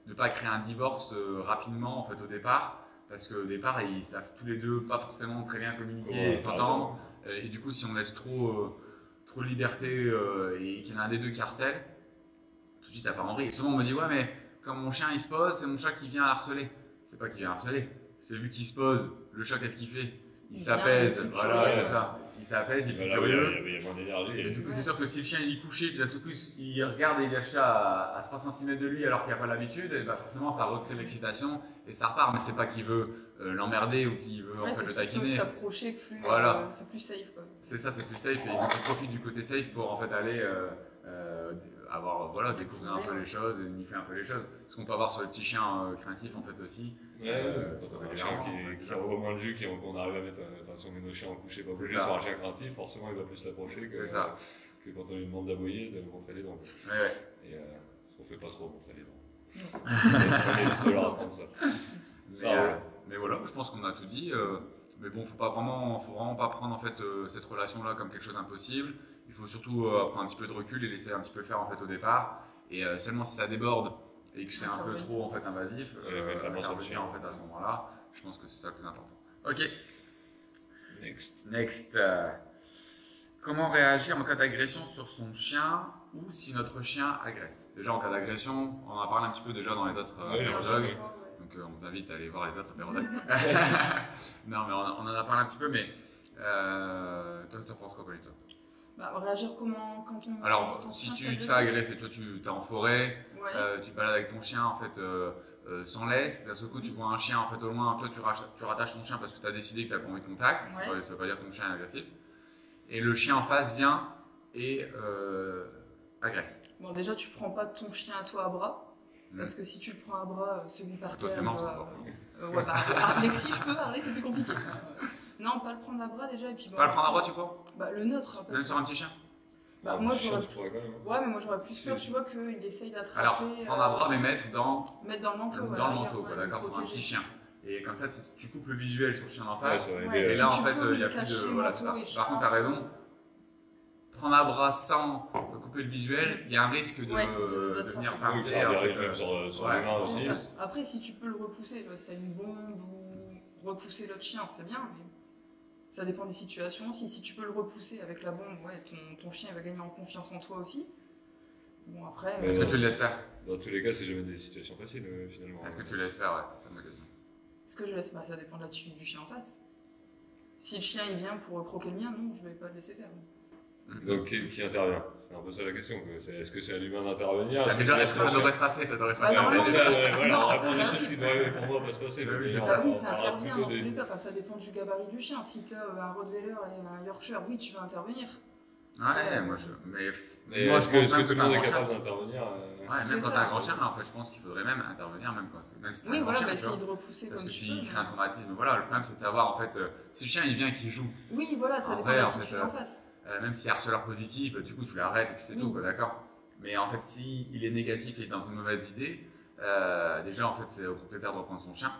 Speaker 1: ne pas créer un divorce rapidement en fait au départ, parce qu'au départ ils savent tous les deux pas forcément très bien communiquer et s'entendre, et du coup si on laisse trop de liberté et qu'il y en a un des deux qui harcèle, tout de suite, t'as pas envie. Et souvent, on me dit, ouais, mais quand mon chien il se pose, c'est mon chat qui vient harceler. C'est pas qu'il vient harceler, c'est vu qu'il se pose, le chat, qu'est-ce qu'il fait? Il s'apaise, voilà, c'est ça. Il s'apaise, il est plus curieux.
Speaker 2: Il y a moins d'énergie.
Speaker 1: Et du coup, c'est sûr que si le chien il est couché, puis d'un seul coup, il regarde et il y a le chat à 3 cm de lui alors qu'il n'y a pas l'habitude, et bah forcément, ça recrée l'excitation et ça repart. Mais c'est pas qu'il veut l'emmerder ou qu'il veut en fait le taquiner.
Speaker 3: S'approcher plus,
Speaker 1: Voilà.
Speaker 3: c'est plus safe, quoi.
Speaker 1: C'est ça, c'est plus safe, et il profite du côté safe pour en fait aller avoir, voilà, découvrir un peu les choses et niffer un peu les choses. Ce qu'on peut avoir sur les petits chiens craintifs en fait aussi.
Speaker 2: Ouais, quand on a un chien qui a au moins de jus, qu'on arrive à mettre, enfin si on met nos chiens en coucher pas bouger sur un chien craintif, forcément il va plus l'approcher que quand on lui demande d'aboyer, de montrer les dents.
Speaker 1: Ouais.
Speaker 2: Et on fait pas trop montrer les dents. On évite de leur apprendre ça.
Speaker 1: Mais voilà, je pense qu'on a tout dit. Mais bon, faut vraiment pas prendre en fait cette relation-là comme quelque chose d'impossible. Il faut surtout prendre un petit peu de recul et laisser un petit peu faire en fait au départ. Et seulement si ça déborde et que c'est un peu trop en fait invasif, intervenir en fait à ce moment-là. Je pense que c'est ça le plus important. Ok. Next. Comment réagir en cas d'agression sur son chien ou si notre chien agresse? Déjà en cas d'agression, on en a parlé un petit peu déjà dans les autres apérodogues. Donc on vous invite à aller voir les autres apérodogues. Non mais on en a parlé un petit peu, mais toi tu en penses quoi, Pauline, toi?
Speaker 3: Bah, réagir comment quand on.
Speaker 1: Alors si tu te fais agresser, tu es en forêt,
Speaker 3: ouais.
Speaker 1: tu te balades avec ton chien en fait sans laisse, d'un seul coup tu vois un chien en fait au loin, toi tu rattaches ton chien parce que tu as décidé que tu n'as pas envie de contact, ça veut pas dire que ton chien est agressif, et le chien en face vient et agresse.
Speaker 3: Bon déjà tu prends pas ton chien à toi à bras, parce que si tu le prends à bras, celui par terre.
Speaker 1: Toi c'est mort.
Speaker 3: Ouais, bah, Alexis je peux parler, c'est plus compliqué. Non, pas le prendre à bras déjà, et puis.
Speaker 1: Pas le prendre à bras, tu crois?
Speaker 3: Bah le nôtre.
Speaker 1: Même sur un petit chien?
Speaker 3: Bah moi j'aurais. Ouais, mais moi j'aurais plus peur, tu vois, qu'il essaye d'attraper.
Speaker 1: Alors, prendre à bras, mais mettre dans
Speaker 3: le manteau.
Speaker 1: Dans le manteau, quoi, d'accord, sur un petit chien. Et comme ça, tu coupes le visuel sur le chien d'en face.
Speaker 3: Et
Speaker 1: là, en fait, il n'y a plus de. Voilà, ça. Par contre, tu as raison. Prendre à bras sans couper le visuel, il y a un risque de venir pincer.
Speaker 2: Oui, ça arrive même sur les mains aussi.
Speaker 3: Après, si tu peux le repousser, si tu as une bombe ou repousser l'autre chien, c'est bien, mais ça dépend des situations aussi. Si tu peux le repousser avec la bombe, ton chien va gagner en confiance en toi aussi. Bon, après.
Speaker 1: Est-ce que tu le laisses faire?
Speaker 2: Dans tous les cas, c'est jamais des situations faciles finalement.
Speaker 1: Est-ce que tu le laisses faire? Ouais, c'est ça ma question.
Speaker 3: Est-ce que je laisse? Bah, ça dépend de l'attitude du chien en face. Si le chien il vient pour croquer le mien, non, je vais pas le laisser faire.
Speaker 2: Donc qui intervient? C'est un peu ça la question. Est-ce que c'est à l'humain d'intervenir?
Speaker 1: Est-ce que ça devrait se passer? Ça devrait se passer.
Speaker 2: Voilà, on répond des choses qui devraient pour moi pas se passer.
Speaker 3: Oui, t'interviens dans tous les cas. Enfin, ça dépend du gabarit du chien. Si t'as un Rottweiler et un Yorkshire, oui, tu vas intervenir.
Speaker 1: Ouais, moi
Speaker 2: est-ce que tout le monde est capable d'intervenir?
Speaker 1: Ouais, même quand t'as un grand chien, en fait, je pense qu'il faudrait même intervenir, même si t'as un grand chien.
Speaker 3: Essayer de repousser
Speaker 1: parce
Speaker 3: comme
Speaker 1: que
Speaker 3: tu
Speaker 1: s'il
Speaker 3: peux.
Speaker 1: crée un traumatisme, voilà, le problème c'est de savoir en fait, si le chien il vient et qu'il joue.
Speaker 3: Oui, voilà, ça dépend de l'attitude en face.
Speaker 1: Même s'il est harceleur positif, du coup tu l'arrêtes et puis c'est tout, quoi, d'accord. Mais en fait, si il est négatif et est dans une mauvaise idée, déjà en fait c'est au propriétaire de reprendre son chien.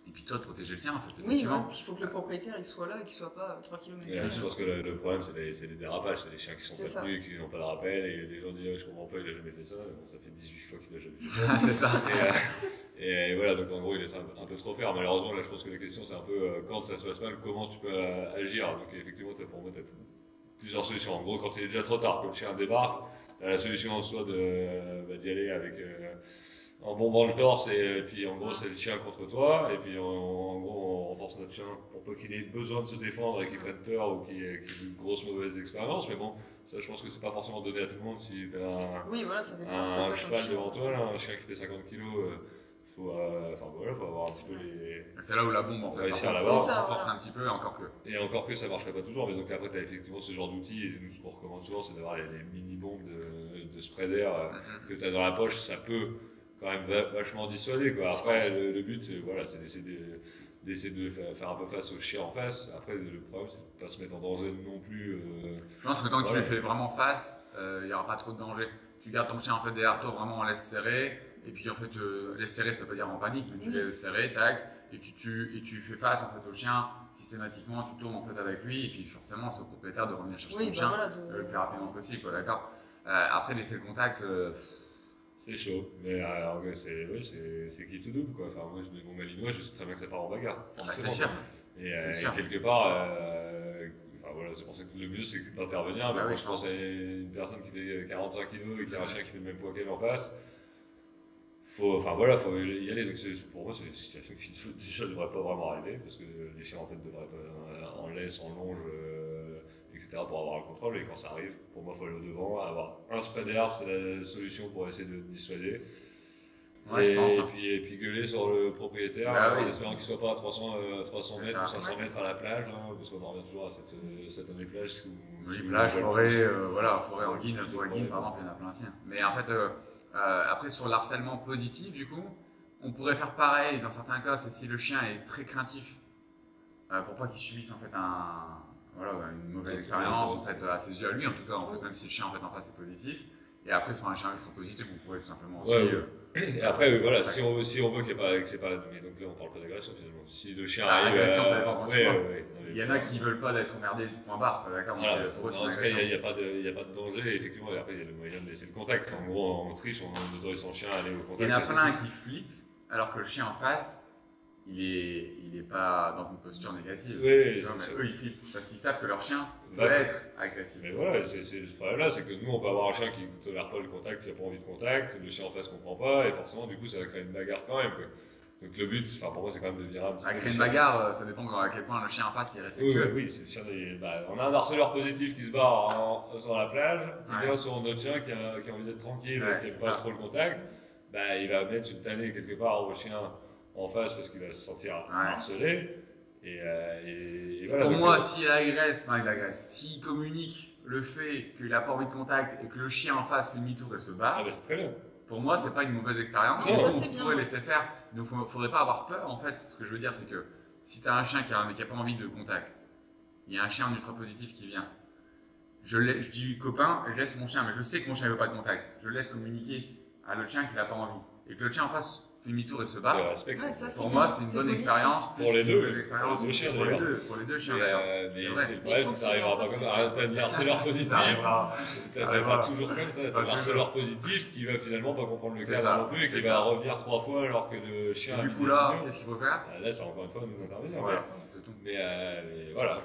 Speaker 1: Et puis toi de protéger le tien en fait, effectivement.
Speaker 3: Oui, puis il faut que le propriétaire il soit là et qu'il soit pas 3 km.
Speaker 2: Je pense que le problème c'est les dérapages, c'est les chiens qui sont pas tenus, qui n'ont pas de rappel, et les gens disent je comprends pas, il a jamais fait ça. Bon, ça fait 18 fois qu'il a jamais fait ça.
Speaker 1: C'est ça.
Speaker 2: Et voilà, donc en gros il laisse un peu trop faire. Malheureusement là je pense que la question c'est un peu quand ça se passe mal, comment tu peux agir. Donc effectivement pour moi t'as plusieurs solutions. En gros quand il est déjà trop tard, quand le chien débarque, t'as la solution soit d'y aller avec en bombant le torse, et puis en gros c'est le chien contre toi, et puis en gros on renforce notre chien pour pas qu'il ait besoin de se défendre et qu'il prenne peur ou qu'il ait une grosse mauvaise expérience. Mais bon, ça je pense que c'est pas forcément donné à tout le monde. Si t'as
Speaker 3: Oui, voilà, ça dépend.
Speaker 2: un cheval devant toi, là, un chien qui fait 50 kilos, faut avoir un petit peu les.
Speaker 1: C'est là où la bombe en fait.
Speaker 2: Réussir à
Speaker 1: Par
Speaker 2: l'avoir.
Speaker 1: contre,
Speaker 3: C'est ça,
Speaker 1: renforcer
Speaker 3: voilà.
Speaker 1: un petit peu, encore que.
Speaker 2: Et encore que ça marcherait pas toujours, mais donc après tu as effectivement ce genre d'outils, et nous ce qu'on recommande souvent c'est d'avoir les mini-bombes de spray d'air que tu as dans la poche, ça peut quand même vachement dissuader quoi. Après le but c'est voilà, c'est d'essayer de faire un peu face au chien en face. Après le problème c'est de pas se mettre en danger non plus.
Speaker 1: Je pense que tant que tu
Speaker 2: Voilà.
Speaker 1: les fais vraiment face, il n'y aura pas trop de danger. Tu gardes ton chien en fait derrière toi, vraiment en laisse serrer. Et puis en fait, laisse serrer, ça veut pas dire en panique, mais tu laisses serrer, tac, et tu fais face en fait au chien systématiquement, tu tournes en fait avec lui, et puis forcément c'est au propriétaire de revenir chercher
Speaker 3: Oui,
Speaker 1: son
Speaker 3: bah
Speaker 1: chien
Speaker 3: voilà,
Speaker 1: le plus rapidement possible, quoi, d'accord. Après laisser le contact,
Speaker 2: C'est chaud, mais c'est qui tout double quoi. Enfin moi mon malinois, je sais très bien que ça part en bagarre,
Speaker 1: c'est
Speaker 2: forcément.
Speaker 1: sûr.
Speaker 2: Et
Speaker 1: C'est sûr.
Speaker 2: quelque part, enfin, voilà, c'est pour ça que le mieux c'est d'intervenir.
Speaker 1: Bah
Speaker 2: Mais
Speaker 1: oui,
Speaker 2: quand je pense à une personne qui fait 45 kilos et qui a un chien qui fait le même poids qu'elle en face, faut y aller. Donc pour moi, c'est une situation qui déjà ne devrait pas vraiment arriver parce que les chiens en fait devraient être en laisse, en longe, etc. pour avoir le contrôle. Et quand ça arrive, pour moi, il faut aller au devant, avoir un spray d'air, c'est la solution pour essayer de dissuader.
Speaker 1: Ouais, je pense.
Speaker 2: Et puis gueuler sur le propriétaire,
Speaker 1: Bah oui.
Speaker 2: en espérant qu'il soit pas à 300
Speaker 1: C'est
Speaker 2: mètres
Speaker 1: ça.
Speaker 2: ou 500
Speaker 3: Ouais,
Speaker 2: mètres à la plage, hein, parce qu'on en revient toujours à cette année plage.
Speaker 1: Oui, plage, forêt, voilà, forêt
Speaker 2: Ouais,
Speaker 1: anguille,
Speaker 2: plus de
Speaker 1: forêt anguille,
Speaker 2: problèmes.
Speaker 1: par exemple, il y en a plein aussi. Mais en fait, après sur le harcèlement positif, du coup, on pourrait faire pareil dans certains cas, c'est si le chien est très craintif, pour pas qu'il subisse en fait voilà, une mauvaise
Speaker 2: Ouais,
Speaker 1: expérience,
Speaker 2: ouais,
Speaker 1: en fait, à ses yeux à lui, en tout cas, en fait,
Speaker 3: Oui.
Speaker 1: même si le chien en fait en face est positif. Et après, sur un chien ultra positif, vous pouvez tout simplement aussi.
Speaker 2: Ouais, ouais. Et après, voilà,
Speaker 1: Ouais.
Speaker 2: si on veut qu'il n'y ait pas, que c'est pas, mais donc là on parle pas d'agression finalement. Si le chien
Speaker 1: Ah,
Speaker 2: arrive,
Speaker 1: agression, ça dépend quand tu vois.
Speaker 2: non, mais
Speaker 1: Il y en a qui veulent pas d'être emmerdés du point barre, quoi, d'accord,
Speaker 2: voilà,
Speaker 1: donc, pour eux, c'est
Speaker 2: en
Speaker 1: une
Speaker 2: tout cas, il
Speaker 1: agression.
Speaker 2: n'y a, pas de danger, effectivement, et après il y a le moyen de laisser le contact. En gros, on triche, on autorise son chien à aller au contact.
Speaker 1: Il y en a
Speaker 2: et c'est
Speaker 1: plein
Speaker 2: tout.
Speaker 1: qui flippent, alors que le chien en face, il est pas dans une posture négative.
Speaker 2: Oui,
Speaker 1: Tu vois,
Speaker 2: c'est
Speaker 1: mais
Speaker 2: sûr.
Speaker 1: eux, ils flippent parce qu'ils savent que leur chien peut
Speaker 2: Bah,
Speaker 1: être agressif.
Speaker 2: Mais voilà, c'est ce problème-là, c'est que nous, on peut avoir un chien qui ne tolère pas le contact, qui n'a pas envie de contact, le chien en face ne comprend pas, et forcément, du coup, ça va créer une bagarre quand même, quoi. Donc le but, enfin, pour moi, c'est quand même de virer un petit
Speaker 1: À
Speaker 2: peu
Speaker 1: créer
Speaker 2: le
Speaker 1: une
Speaker 2: chien.
Speaker 1: bagarre, ça dépend à quel point le chien en face est
Speaker 2: Oui,
Speaker 1: respectueux.
Speaker 2: c'est le chien on a un harceleur positif qui se barre sur la plage, qui
Speaker 1: Ouais.
Speaker 2: vient sur notre chien qui a envie d'être tranquille,
Speaker 1: Ouais,
Speaker 2: qui n'aime
Speaker 1: c'est
Speaker 2: pas
Speaker 1: ça.
Speaker 2: trop le contact, il va mettre une tannée quelque part au chien en face parce qu'il va se sentir harcelé. Et voilà,
Speaker 1: Pour
Speaker 2: donc,
Speaker 1: moi, s'il agresse, s'il communique le fait qu'il n'a pas envie de contact et que le chien en face fait demi-tour et se barre,
Speaker 2: c'est très bien.
Speaker 1: pour moi, c'est pas une mauvaise expérience.
Speaker 3: Non,
Speaker 1: Du
Speaker 3: ça,
Speaker 1: coup,
Speaker 3: c'est
Speaker 1: on
Speaker 3: bien.
Speaker 1: pourrait laisser faire. Donc, faudrait pas avoir peur, en fait. Ce que je veux dire, c'est que si tu as un chien qui a pas envie de contact, il y a un chien en ultra positif qui vient. Je dis copain, je laisse mon chien, mais je sais que mon chien ne veut pas de contact. Je laisse communiquer à l'autre chien qu'il n'a pas envie. Et que le chien en face fait demi-tour et se
Speaker 2: Le
Speaker 1: barre.
Speaker 2: respect.
Speaker 3: Ouais, ça,
Speaker 1: Pour
Speaker 3: bien.
Speaker 1: moi, c'est une
Speaker 3: C'est
Speaker 1: bonne
Speaker 3: positif.
Speaker 1: expérience.
Speaker 2: Pour
Speaker 1: plus
Speaker 2: les
Speaker 1: qu'une
Speaker 2: deux.
Speaker 1: mauvaise expérience.
Speaker 2: Pour les deux chiens,
Speaker 1: Pour les
Speaker 2: d'ailleurs.
Speaker 1: deux, pour les deux chiens, d'ailleurs.
Speaker 2: Mais
Speaker 1: C'est vrai.
Speaker 2: c'est le problème, c'est que ça arrivera pas comme ça. T'as des harceleurs positifs.
Speaker 1: Ça arrivera.
Speaker 2: T'as
Speaker 1: arrivera.
Speaker 2: pas toujours comme ça. T'as
Speaker 1: Pas
Speaker 2: un
Speaker 1: toujours.
Speaker 2: harceleur positif qui va finalement pas comprendre le
Speaker 1: C'est
Speaker 2: cadre
Speaker 1: ça,
Speaker 2: non plus et qui
Speaker 1: c'est
Speaker 2: va
Speaker 1: ça.
Speaker 2: revenir 3 fois alors que le chien a
Speaker 1: Du
Speaker 2: mis
Speaker 1: coup,
Speaker 2: des
Speaker 1: là,
Speaker 2: signaux.
Speaker 1: qu'est-ce qu'il faut faire?
Speaker 2: Là, c'est encore une fois nous intervenir.
Speaker 1: Voilà, c'est tout.
Speaker 2: Mais voilà,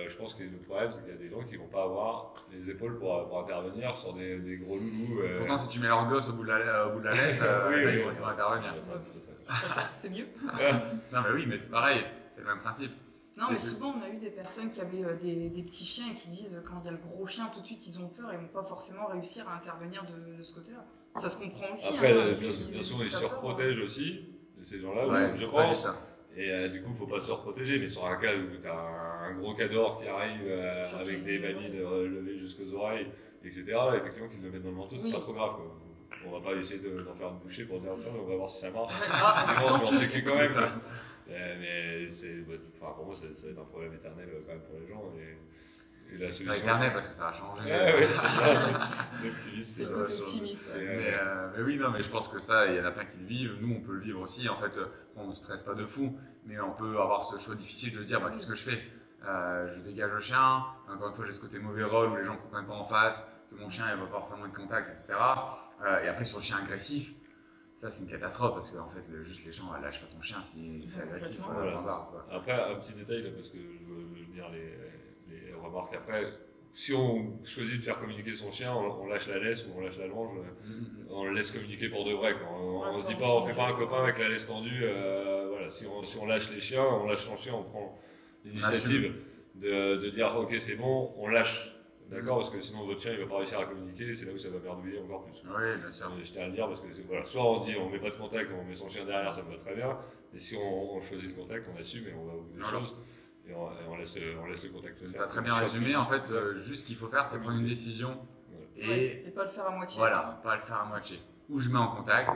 Speaker 2: je pense que le problème, c'est qu'il y a des gens qui vont pas avoir les épaules pour intervenir sur des gros loulous.
Speaker 1: Pourtant, si tu mets leur gosse au bout de la laisse,
Speaker 2: Oui,
Speaker 1: là,
Speaker 2: oui.
Speaker 1: ils vont intervenir.
Speaker 2: C'est un petit peu ça.
Speaker 3: C'est mieux.
Speaker 1: Non, mais oui, mais c'est pareil, c'est le même principe.
Speaker 3: Non, mais
Speaker 1: C'est-
Speaker 3: souvent on a eu des personnes qui avaient des petits chiens et qui disent quand il y a le gros chien, tout de suite ils ont peur et vont pas forcément réussir à intervenir de ce côté-là. Ça se comprend aussi.
Speaker 2: Après,
Speaker 3: hein,
Speaker 2: bien sûr, ils se
Speaker 3: visiteurs,
Speaker 2: reprotègent aussi, ces gens-là,
Speaker 1: Ouais,
Speaker 2: je
Speaker 1: c'est ça,
Speaker 2: pense.
Speaker 1: ça.
Speaker 2: Et du coup, faut pas se reprotéger, mais sur un cas où tu as un gros cador qui arrive
Speaker 3: Surtout
Speaker 2: avec des
Speaker 3: les-
Speaker 2: babines levées jusqu'aux oreilles, etc., effectivement, qu'ils le mettent dans le manteau, c'est
Speaker 3: Oui.
Speaker 2: pas trop grave. Quoi. On va pas essayer d'en faire une bouchée pour dire tiens, on va voir si ça marche.
Speaker 3: Ah,
Speaker 2: Effectivement, on se met en sécu quand même.
Speaker 1: C'est ça.
Speaker 2: Mais pour moi, ça va être un problème éternel quand même pour les gens. Et la
Speaker 1: Pas
Speaker 2: solution.
Speaker 1: éternel parce que ça a changé.
Speaker 2: Ouais, c'est ça. L'optimisme,
Speaker 3: C'est le côté optimiste.
Speaker 2: c'est-
Speaker 1: Mais oui, non, mais je pense que ça, il y en a plein qui le vivent. Nous, on peut le vivre aussi. En fait, on ne stresse pas de fou, mais on peut avoir ce choix difficile de dire qu'est-ce que je fais. Je dégage le chien. Encore une fois, j'ai ce côté mauvais rôle où les gens ne comprennent pas en face, que mon chien il va pas forcément être contact, etc. Et après, sur le chien agressif, ça c'est une catastrophe parce que en fait, juste les gens lâchent pas ton chien si c'est agressif.
Speaker 3: Complètement.
Speaker 2: Voilà,
Speaker 1: point
Speaker 2: c'est
Speaker 1: barre,
Speaker 2: ça.
Speaker 1: quoi.
Speaker 2: Après, un petit détail là, parce que je veux venir les remarques après. si on choisit de faire communiquer son chien, on lâche la laisse ou on lâche la longe, on le laisse communiquer pour de vrai. Quoi. On se dit pas, on fait pas un copain avec la laisse tendue. Voilà, si on lâche les chiens, on lâche son chien, on prend l'initiative de dire ok c'est bon, on lâche. D'accord, parce que sinon votre chien il va pas réussir à communiquer, c'est là où ça va merdouiller encore plus.
Speaker 1: Oui, bien sûr.
Speaker 2: Je tiens à le dire parce que voilà, soit on dit on met pas de contact, on met son chien derrière, ça me va très bien. Et si on choisit le contact, on assume et on va au bout des choses. Et on laisse le contact se faire.
Speaker 1: Tu as très bien résumé, en fait, juste ce qu'il faut faire, c'est prendre une décision
Speaker 3: et pas le faire à moitié.
Speaker 1: Voilà, pas le faire à moitié. Ou je mets en contact,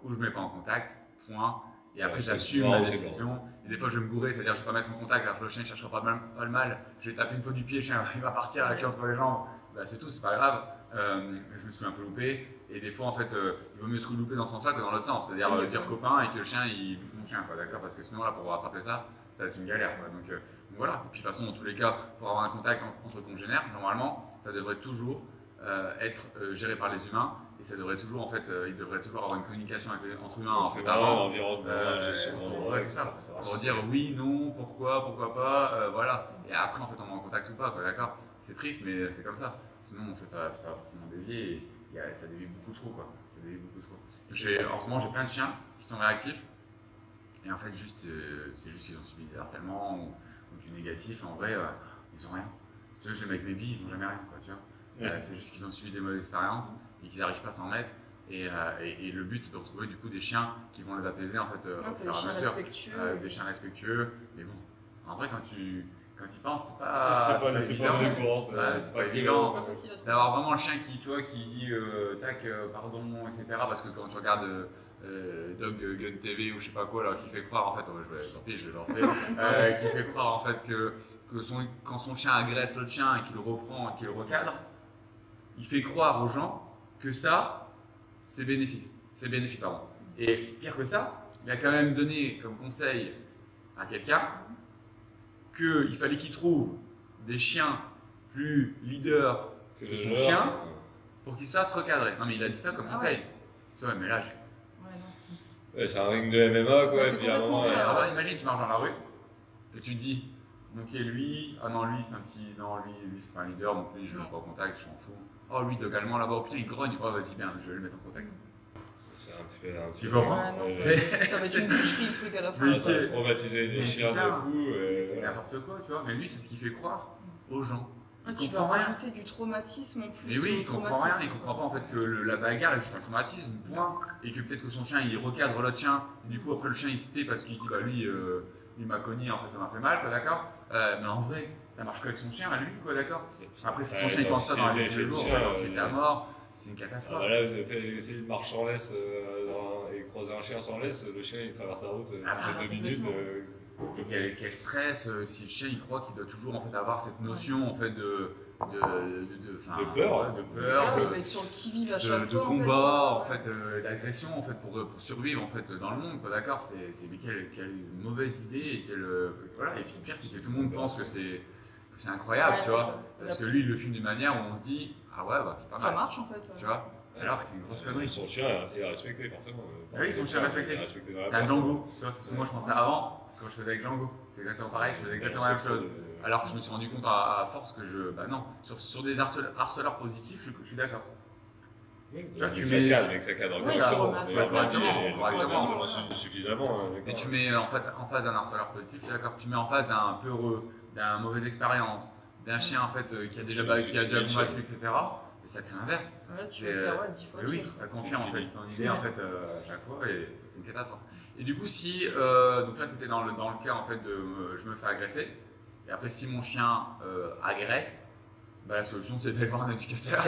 Speaker 1: ou je mets pas en contact, point. Et après, j'assume ma décision. Et des fois, je vais me gourer, c'est-à-dire je vais pas mettre en contact, alors que le chien ne cherchera pas le mal. Je vais taper une fois du pied, le chien il va partir avec entre les jambes. Bah, c'est tout, c'est pas grave. Je me suis un peu loupé. Et des fois, en fait, il vaut mieux se louper dans ce sens-là que dans l'autre sens. C'est-à-dire dire copain et que le chien il bouffe mon chien, quoi, d'accord. Parce que sinon, là, pour rattraper ça, ça va être une galère. Quoi. Donc voilà. Et puis de toute façon, dans tous les cas, pour avoir un contact entre congénères, normalement, ça devrait toujours être géré par les humains. Et ça devrait toujours, en fait, il devrait toujours avoir une communication entre humains, en fait, avant.
Speaker 2: C'est
Speaker 1: ça. Pour dire oui, non, pourquoi pas, voilà. Et après, en fait, on est en contact ou pas, quoi, d'accord. C'est triste, mais c'est comme ça. Sinon, en fait, ça va forcément dévier et ça dévie beaucoup trop, quoi. Ça dévie beaucoup trop. En ce moment, j'ai plein de chiens qui sont réactifs. Et en fait, c'est juste qu'ils ont subi des harcèlements ou du négatif. En vrai, ils ont rien. Tu vois, je les mets avec mes billes, ils n'ont jamais rien, quoi, tu vois. C'est juste qu'ils ont subi des mauvaises expériences et qu'ils n'arrivent pas à s'en mettre. Et le but, c'est de retrouver du coup des chiens qui vont les apaiser en fait, au fur et à mesure. Des chiens respectueux. Mais bon, en vrai, quand tu y penses, c'est pas évident. C'est pas évident d'avoir vraiment le chien qui dit tac, pardon, etc. Parce que quand tu regardes Dog Gun TV ou je sais pas quoi là, qui fait croire en fait, je vais lancer, qui fait croire en fait que quand son chien agresse l'autre chien et qu'il le reprend et qu'il le recadre, il fait croire aux gens que ça, c'est bénéfique, pardon. Et pire que ça, il a quand même donné comme conseil à quelqu'un qu'il fallait qu'il trouve des chiens plus leaders que son chien pour qu'il se fasse recadrer. Non mais il a dit ça comme conseil. Tu vois, mais là,
Speaker 2: c'est un ring de MMA quoi. Et puis
Speaker 1: imagine, tu marches dans la rue et tu te dis, ok lui, lui c'est un petit, lui c'est pas un leader, donc lui je ne veux pas en contact, je m'en fous. Oh lui également là-bas, oh putain il grogne, oh vas-y bien, je vais le mettre en contact.
Speaker 2: C'est un petit peu.
Speaker 1: Tu comprends?
Speaker 3: Ça va être une boucherie le truc à la fin.
Speaker 2: Ça va traumatiser des chiens de fou.
Speaker 1: C'est n'importe quoi, tu vois. Mais lui, c'est ce qui fait croire aux gens.
Speaker 3: Tu vas rajouter du traumatisme en plus.
Speaker 1: Mais oui, il comprend rien, il comprend pas en fait que la bagarre est juste un traumatisme, point. Et que peut-être que son chien il recadre l'autre chien, et du coup après le chien il se tait parce qu'il dit bah lui il m'a cogné, en fait ça m'a fait mal, quoi, d'accord. Mais en vrai, ça marche qu'avec son chien à lui, quoi, d'accord. Après, si son chien il pense ça dans la vie de tous les jours, c'était à mort. C'est une catastrophe.
Speaker 2: Là, essayer de marcher sans laisse et croiser un chien sans laisse, le chien il traverse la route 2 minutes.
Speaker 1: Quel stress si le chien il croit qu'il doit toujours en fait avoir cette notion en fait de
Speaker 2: peur,
Speaker 1: de combat, en fait, d'agression en fait pour survivre en fait dans le monde, quoi, d'accord. Mais quelle mauvaise idée et voilà. Et puis le pire c'est que tout le monde pense que c'est incroyable, tu vois, parce que lui il le filme d'une manière où on se dit ah ouais bah c'est pas mal.
Speaker 3: Ça marche en fait.
Speaker 1: Tu vois. Alors que c'est une grosse connerie.
Speaker 2: Son chien est respecté forcément.
Speaker 1: Oui, son chien est respecté. C'est un Django. C'est ce que moi je pensais avant quand je faisais avec Django. C'est exactement pareil, je faisais exactement la même chose. Alors que je me suis rendu compte à force que non, sur des harceleurs positifs, je suis d'accord.
Speaker 2: Oui, tu mets ça cadre
Speaker 1: correctement,
Speaker 2: suffisamment.
Speaker 1: Et tu mets en face d'un harceleur positif, je suis d'accord. Tu mets en face d'un peureux, d'un mauvaise expérience, d'un chien en fait qui a déjà combattu, etc. Et ça crée l'inverse.
Speaker 3: Tu vas faire 10 fois
Speaker 1: oui, tu as confiance en fait, son idée en fait à chaque fois et c'est une catastrophe. Et du coup, si donc là c'était dans le cas en fait de je me fais agresser, et après si mon chien agresse, bah, la solution c'est d'aller voir un éducateur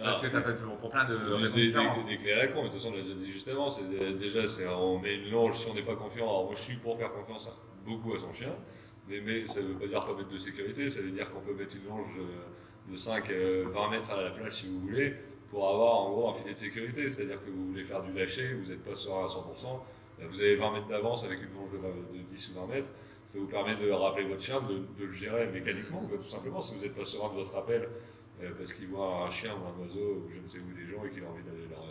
Speaker 1: parce que ça peut être pour plein de raisons.
Speaker 2: Des clés à la con, mais de toute façon on l'a déjà dit juste avant, on met une longe si on n'est pas confiant. Alors moi je suis pour faire confiance beaucoup à son chien, mais ça ne veut pas dire pas mettre de sécurité, ça veut dire qu'on peut mettre une longe de 5-20 mètres à la plage si vous voulez, pour avoir en gros un filet de sécurité, c'est-à-dire que vous voulez faire du lâcher, vous n'êtes pas serein à 100%, vous avez 20 mètres d'avance avec une longe de 10 ou 20 mètres, ça vous permet de rappeler votre chien, de le gérer mécaniquement, quoi, tout simplement, si vous n'êtes pas serein de votre appel, parce qu'il voit un chien ou un oiseau, ou je ne sais où des gens, et qu'il a envie d'aller leur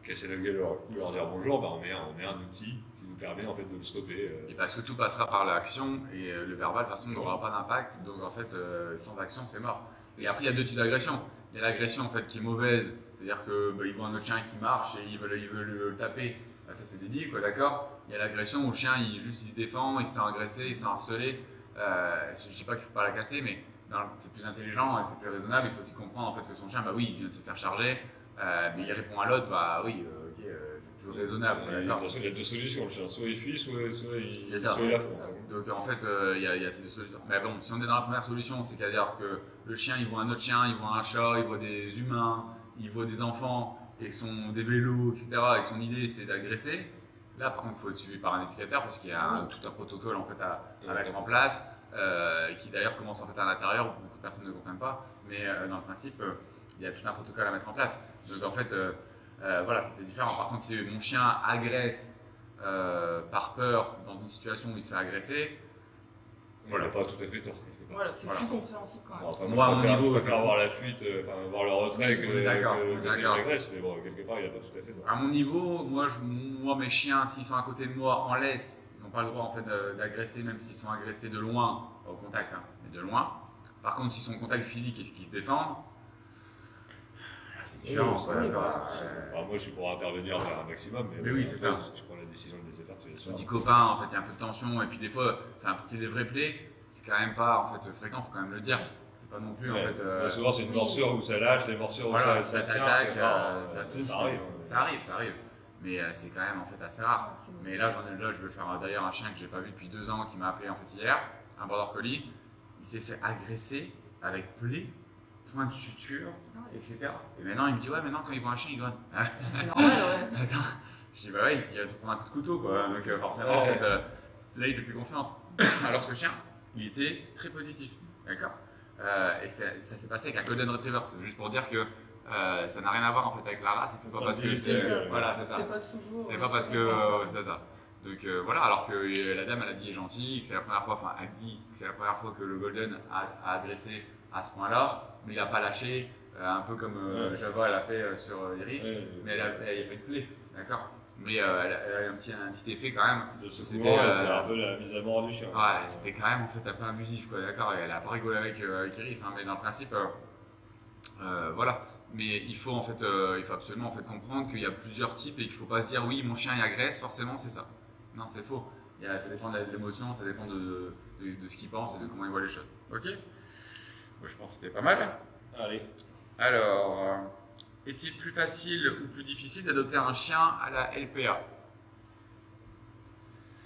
Speaker 2: casser la gueule ou leur dire bonjour, bah on met un outil qui nous permet en fait de le stopper.
Speaker 1: Et parce que tout passera par l'action, et le verbal de toute façon n'aura pas d'impact, donc en fait sans action c'est mort. Et après, il y a deux types d'agression. Il y a l'agression en fait qui est mauvaise, c'est-à-dire que ils voient un autre chien qui marche et ils veulent le taper. Bah, ça c'est débile, quoi, d'accord. Il y a l'agression où le chien il se défend, il se sent agressé, il se sent harcelé. Je dis pas qu'il faut pas la casser, mais c'est plus intelligent et c'est plus raisonnable. Il faut aussi comprendre en fait que son chien, bah oui, il vient de se faire charger, mais il répond à l'autre, bah oui, ok, c'est plus raisonnable.
Speaker 2: De toute façon, il y a deux solutions, le chien. Soit il fuit, soit il affronte.
Speaker 1: Donc en fait, il y a ces deux solutions. Mais bon, si on est dans la première solution, c'est-à-dire que le chien, il voit un autre chien, il voit un chat, il voit des humains, il voit des enfants, et des vélos, etc. Et que son idée, c'est d'agresser. Là, par contre, il faut être suivi par un éducateur parce qu'il y a tout un protocole en fait à mettre en place, qui d'ailleurs commence en fait à l'intérieur, où beaucoup de personnes ne comprennent pas. Mais dans le principe, il y a tout un protocole à mettre en place. Donc en fait, voilà, c'est différent. Par contre, si mon chien agresse par peur dans une situation où il se fait agresser,
Speaker 2: Il n'a pas tout à fait tort.
Speaker 3: Voilà, c'est plus compréhensible quand même.
Speaker 2: Bon, après,
Speaker 1: Moi, à mon niveau,
Speaker 2: je préfère avoir la fuite, voir le retrait que qu'il agresse, mais bon, quelque part, il n'a pas tout à fait tort.
Speaker 1: À mon niveau, moi mes chiens, s'ils sont à côté de moi en laisse, ils n'ont pas le droit en fait d'agresser, même s'ils sont agressés de loin, pas au contact, hein, mais de loin. Par contre, s'ils sont en contact physique et qu'ils se défendent, c'est différent.
Speaker 2: Moi, je suis pour intervenir vers un maximum,
Speaker 1: mais oui, c'est ça.
Speaker 2: Si tu prends la décision de les faire, tu les
Speaker 1: Je
Speaker 2: sors.
Speaker 1: dis copain, en fait, il y a un peu de tension, et puis des fois, pour qu'il y ait des vrais plays, c'est quand même pas en fait fréquent, faut quand même le dire. C'est pas non plus en fait.
Speaker 2: Souvent, c'est une morsure où ça lâche, les morsures où
Speaker 1: voilà,
Speaker 2: ça tient,
Speaker 1: ça touche,
Speaker 2: ça arrive.
Speaker 1: Ça arrive. Mais c'est quand même en fait assez rare. Mais là, je vais faire d'ailleurs un chien que j'ai pas vu depuis 2 ans qui m'a appelé en fait hier, un border collie. Il s'est fait agresser avec plaie, point de suture, etc. Et maintenant, il me dit ouais, maintenant quand il voit un chien, il grogne.
Speaker 3: C'est normal, ouais.
Speaker 1: Attends, je dis bah ouais, il va se prendre un coup de couteau quoi. Donc forcément, en fait, là, il fait plus confiance. Alors ce chien, il était très positif, d'accord. Et ça s'est passé avec un Golden Retriever. C'est juste pour dire que ça n'a rien à voir en fait avec la race. C'est pas parce que voilà, c'est ça.
Speaker 3: C'est pas toujours.
Speaker 1: C'est pas parce que c'est ça. Donc voilà, alors que la dame elle a dit elle est gentille, que c'est la première fois, enfin elle dit que c'est la première fois que le Golden a agressé à ce point-là, mais il a pas lâché, un peu comme Java elle a fait sur Iris, mais il y avait de plaie, d'accord. Mais elle a eu un petit effet quand même.
Speaker 2: C'était un peu la mise à mort du chien.
Speaker 1: Ouais, c'était quand même en fait un peu abusif, quoi, d'accord. Elle a pas rigolé avec Iris, hein, mais dans le principe, voilà. Mais il faut absolument en fait comprendre qu'il y a plusieurs types et qu'il faut pas se dire oui, mon chien il agresse, forcément c'est ça. Non, c'est faux. Ça dépend de l'émotion, ça dépend de ce qu'il pense et de comment il voit les choses. Ok. Moi, je pense que c'était pas mal.
Speaker 2: Allez.
Speaker 1: Alors, est-il plus facile ou plus difficile d'adopter un chien à la LPA?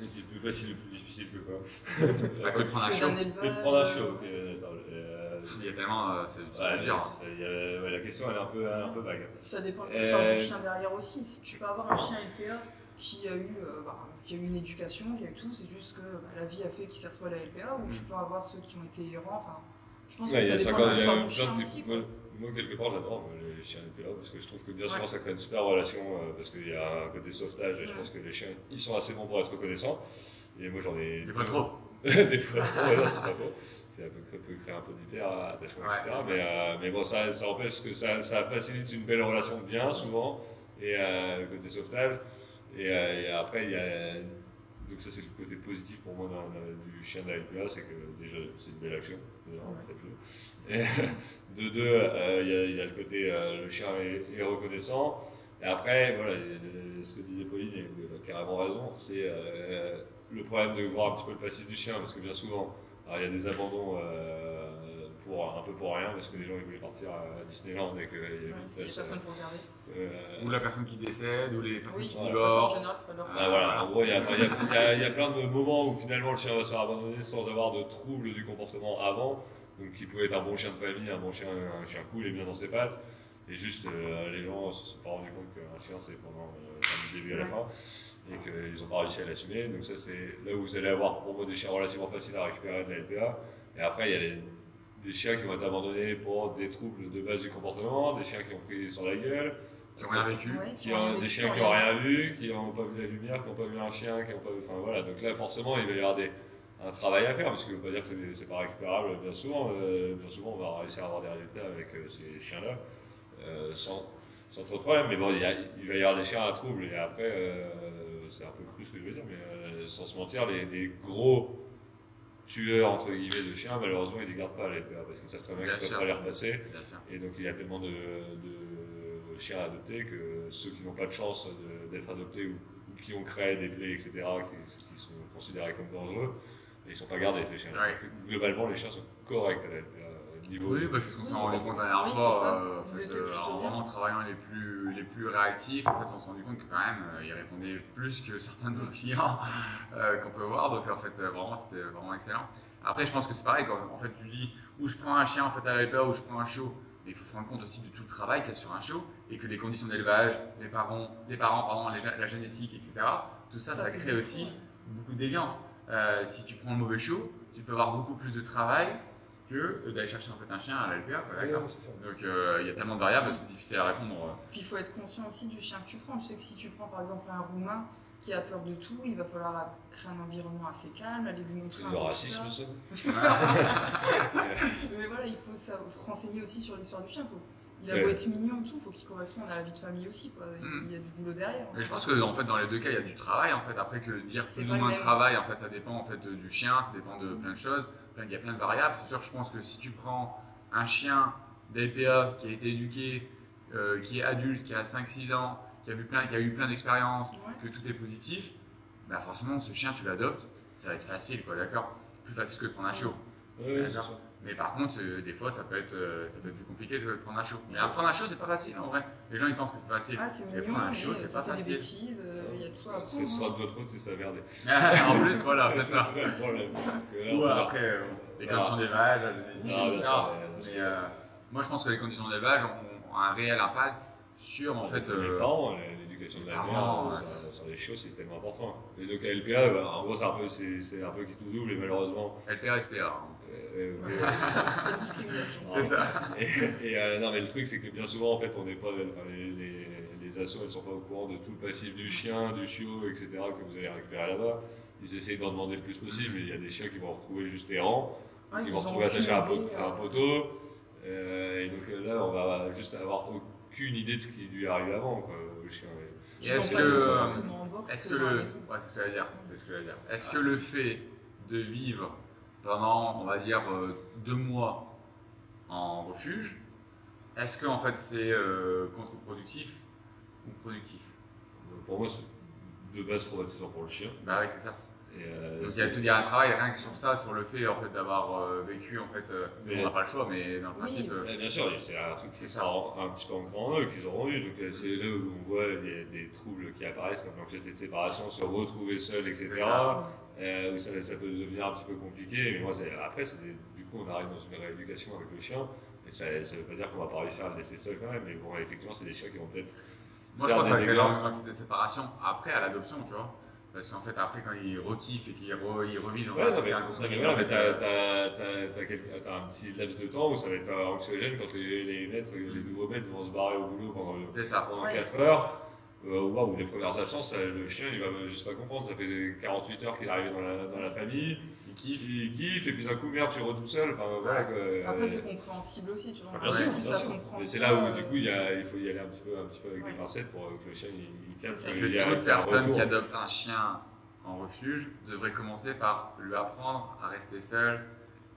Speaker 2: Est-il plus facile ou plus difficile que quoi?
Speaker 1: Que de prendre un chiot.
Speaker 2: Que de prendre un chiot, ok.
Speaker 1: Il y a tellement. C'est dur.
Speaker 2: La question elle est un peu vague.
Speaker 3: Ça dépend de l'histoire du chien derrière aussi. Si tu peux avoir un chien LPA qui a eu une éducation, qui a eu tout, c'est juste que la vie a fait qu'il s'est retrouvé à la LPA, ou tu peux avoir ceux qui ont été errants. Enfin, je pense que ça dépend de l'histoire du chien aussi.
Speaker 2: Moi, quelque part, j'adore les chiens LPA parce que je trouve que bien souvent ça crée une super relation parce qu'il y a un côté sauvetage et je pense que les chiens ils sont assez bons pour être reconnaissants. Et moi j'en ai.
Speaker 1: Des fois trop.
Speaker 2: Des fois trop, ouais, c'est pas faux. Ça peut créer un peu d'hyper attachement, etc. Mais bon, ça empêche que ça facilite une belle relation bien souvent et le côté sauvetage. Et après, il y a. Donc, ça, c'est le côté positif pour moi du chien de la LPA, c'est que déjà, c'est une belle action. Faites-le. Et de deux, il y a le côté le chien est reconnaissant. Et après, voilà, ce que disait Pauline, et elle a carrément raison, c'est le problème de voir un petit peu le passif du chien, parce que bien souvent, il y a des abandons un peu pour rien, parce que les gens ils voulaient partir à Disneyland et qu'il y avait
Speaker 3: personne pour regarder.
Speaker 1: Ou la personne qui décède, ou les personnes qui
Speaker 3: divorcent. En général, c'est pas leur faute.
Speaker 2: Voilà, en gros, il y a plein de moments où finalement le chien va se faire abandonner sans avoir de troubles du comportement avant, donc qui pouvait être un bon chien de famille, un chien cool et bien dans ses pattes. Et juste, les gens ne se sont pas rendus compte qu'un chien c'est pendant du début à la fin et qu'ils n'ont pas réussi à l'assumer. Donc, ça, c'est là où vous allez avoir pour moi des chiens relativement faciles à récupérer de la LPA. Et après, il y a des chiens qui vont être abandonnés pour des troubles de base du comportement, des chiens qui ont pris sur la gueule,
Speaker 1: qui n'ont rien vécu,
Speaker 2: des chiens qui n'ont rien vu, qui n'ont pas vu la lumière, qui n'ont pas vu un chien, qui n'ont pas vu. Enfin voilà, donc là, forcément, il va y avoir un travail à faire, parce que je ne veux pas dire que c'est pas récupérable bien souvent. Bien souvent, on va réussir à avoir des résultats avec ces chiens-là. Sans trop de problème, mais bon, il va y avoir des chiens à trouble, et après, c'est un peu cru ce que je veux dire, mais sans se mentir, les gros tueurs entre guillemets de chiens, malheureusement ils les gardent pas les LPA parce qu'ils savent très bien
Speaker 1: Bien
Speaker 2: qu'ils
Speaker 1: sûr.
Speaker 2: peuvent pas les repasser.
Speaker 1: Bien sûr.
Speaker 2: Et donc il y a tellement de chiens adoptés que ceux qui n'ont pas de chance d'être adoptés ou qui ont créé des plaies, etc., qui sont considérés comme dangereux, ils sont pas gardés ces chiens.
Speaker 1: Ouais.
Speaker 2: Donc, globalement les chiens sont corrects à la LPA. Niveau
Speaker 1: Oui, parce que c'est ce qu'on s'est
Speaker 3: Oui,
Speaker 1: rendu compte la dernière
Speaker 3: oui, c'est
Speaker 1: fois,
Speaker 3: ça.
Speaker 1: en
Speaker 3: Vous
Speaker 1: fait,
Speaker 3: étiez plutôt
Speaker 1: en
Speaker 3: bien.
Speaker 1: vraiment travaillant les plus réactifs, en fait, on s'est rendu compte que quand même, ils répondaient plus que certains de nos clients qu'on peut voir, donc en fait, vraiment, c'était vraiment excellent. Après, je pense que c'est pareil, quand en fait, tu dis, ou je prends un chien en fait, à l'alpa, ou je prends un chiot, mais il faut se rendre compte aussi de tout le travail qu'il y a sur un chiot, et que les conditions d'élevage, les parents pardon, la génétique, etc., tout ça, ça
Speaker 3: fait
Speaker 1: crée
Speaker 3: beaucoup,
Speaker 1: aussi
Speaker 3: ouais.
Speaker 1: beaucoup de déviance. Si tu prends le mauvais chiot, tu peux avoir beaucoup plus de travail que d'aller chercher en fait un chien à l'ALPA, quoi,
Speaker 2: Ouais,
Speaker 1: d'accord.
Speaker 2: c'est ça.
Speaker 1: Donc il y a tellement de variables, c'est difficile à répondre.
Speaker 3: Puis il faut être conscient aussi du chien que tu prends. Tu sais que si tu prends par exemple un roumain qui a peur de tout, il va falloir créer un environnement assez calme, aller lui montrer
Speaker 2: C'est
Speaker 3: un
Speaker 2: du
Speaker 3: peu tout
Speaker 2: racisme
Speaker 3: ça.
Speaker 2: ça.
Speaker 3: Mais voilà, il faut renseigner aussi sur l'histoire du chien. Il a
Speaker 2: Ouais.
Speaker 3: beau être mignon et tout, il faut qu'il corresponde à la vie de famille aussi. Quoi. Il y a du boulot derrière.
Speaker 1: Mais je pense que en fait dans les deux cas il y a du travail en fait. Après que dire
Speaker 3: C'est
Speaker 1: plus
Speaker 3: pas
Speaker 1: ou
Speaker 3: le
Speaker 1: moins de
Speaker 3: même.
Speaker 1: travail en fait ça dépend en fait du chien, ça dépend de plein de choses. Il y a plein de variables. C'est sûr que je pense que si tu prends un chien d'LPA qui a été éduqué, qui est adulte, qui a 5-6 ans, qui a eu plein d'expériences,
Speaker 3: Ouais.
Speaker 1: que tout est positif, bah forcément ce chien tu l'adoptes, ça va être facile quoi, d'accord. Plus facile que de prendre un chiot.
Speaker 2: Ouais, c'est ça.
Speaker 1: Mais par contre, des fois, ça peut être plus compliqué de prendre un chiot. Mais prendre un chiot, c'est pas facile en vrai. Les gens, ils pensent que c'est facile.
Speaker 3: Ah, c'est
Speaker 1: Mais
Speaker 3: mignon,
Speaker 1: prendre un
Speaker 3: mais
Speaker 1: chiot, c'est
Speaker 3: ça
Speaker 1: pas
Speaker 3: fait des
Speaker 1: facile.
Speaker 3: bêtises, il y a tout à apprendre.
Speaker 2: Ce sera de votre faute si ça merde.
Speaker 1: En plus, voilà, c'est ça.
Speaker 2: C'est le problème. Que là,
Speaker 1: Ou
Speaker 2: on a-
Speaker 1: après, les conditions d'élevage, la génétique,
Speaker 2: Ah, bien
Speaker 1: etc.
Speaker 2: sûr,
Speaker 1: Mais moi, je pense que les conditions d'élevage ont un réel impact sur, en fait,
Speaker 2: les parents, l'éducation de
Speaker 1: les
Speaker 2: la
Speaker 1: parents,
Speaker 2: mère, sur les chiots, c'est tellement important. Et donc à LPA, en gros, c'est un peu qui tout double, et malheureusement.
Speaker 1: LPA, SPA. Hein.
Speaker 3: Pas de discrimination.
Speaker 1: C'est ça.
Speaker 2: Non, mais le truc, c'est que bien souvent, en fait, on n'est pas, enfin, les assos, elles sont pas au courant de tout le passif du chien, du chiot, etc., que vous allez récupérer là-bas. Ils essayent d'en demander le plus possible, mais il y a des chiens qui vont retrouver juste errants,
Speaker 3: Ouais,
Speaker 2: qui
Speaker 3: ils
Speaker 2: vont
Speaker 3: ont
Speaker 2: retrouver attachés à
Speaker 3: aucune idée,
Speaker 2: un poteau. Et donc là, on va juste avoir aucune idée de ce qui lui arrive avant, quoi, au chien.
Speaker 1: Et
Speaker 3: Ils
Speaker 1: est-ce
Speaker 3: ont pas
Speaker 1: que,
Speaker 3: de comportement en boxe,
Speaker 1: est-ce
Speaker 3: c'est
Speaker 1: que
Speaker 3: dans la
Speaker 1: le,
Speaker 3: maison.
Speaker 1: ouais, c'est ce que j'allais dire. C'est ce que j'allais dire. Est-ce que le fait de vivre pendant, on va dire, 2 mois en refuge, est-ce que en fait c'est contre-productif ou productif?
Speaker 2: Pour moi, c'est de base traumatisant pour le chien.
Speaker 1: Bah oui, c'est ça.
Speaker 2: Et,
Speaker 1: Donc il y a un travail rien que sur ça, sur le fait en fait d'avoir vécu en fait.
Speaker 2: Mais-
Speaker 1: On n'a pas le choix, mais dans le
Speaker 3: Oui.
Speaker 1: principe.
Speaker 2: Bien sûr, c'est un truc qui
Speaker 1: C'est
Speaker 2: est
Speaker 1: ça.
Speaker 2: un petit peu ancré en eux, qu'ils auront eu. Donc c'est là où on voit des troubles qui apparaissent, comme l'anxiété de séparation, se retrouver seul, etc.
Speaker 1: C'est ça.
Speaker 2: Où ça peut devenir un petit peu compliqué. Mais moi, après, du coup, on arrive dans une rééducation avec le chien. Et ça ne veut pas dire qu'on va pas réussir à le laisser seul quand même. Mais bon, effectivement, c'est des chiens qui vont peut-être.
Speaker 1: Moi je
Speaker 2: faire
Speaker 1: crois que ça
Speaker 2: des
Speaker 1: crée
Speaker 2: dégâts.
Speaker 1: une anxiété de séparation après à l'adoption, tu vois. Parce qu'en fait après quand ils rekiffent et qu'ils revivent dans
Speaker 2: Ouais,
Speaker 1: un
Speaker 2: non,
Speaker 1: truc
Speaker 2: mais,
Speaker 1: un
Speaker 2: non,
Speaker 1: groupe
Speaker 2: mais voilà, mais t'as un petit laps de temps où ça va être anxiogène quand les nouveaux maîtres vont se barrer au boulot
Speaker 1: C'est ça.
Speaker 2: pendant
Speaker 3: Ouais.
Speaker 2: 4 heures. Ou les premières absences, le chien il va juste pas comprendre. Ça fait 48 heures qu'il est arrivé dans la famille,
Speaker 1: Ils kiffent.
Speaker 2: il kiffe, et puis d'un coup, merde, tu es tout seul. Enfin, voilà, quoi.
Speaker 3: Après, c'est compréhensible aussi, tu vois.
Speaker 2: Ah,
Speaker 3: on
Speaker 2: bien
Speaker 3: a
Speaker 2: sûr,
Speaker 3: plus
Speaker 2: bien
Speaker 3: à
Speaker 2: sûr.
Speaker 3: comprendre
Speaker 2: Mais c'est
Speaker 3: ça,
Speaker 2: là où, du coup, il faut y aller un petit peu avec
Speaker 3: Ouais.
Speaker 2: des pincettes pour que le chien il capte
Speaker 3: C'est ça.
Speaker 1: Et
Speaker 2: qu'il y a
Speaker 1: que toute
Speaker 2: qu'il y a un
Speaker 1: personne
Speaker 2: retour.
Speaker 1: qui adopte un chien en refuge devrait commencer par lui apprendre à rester seul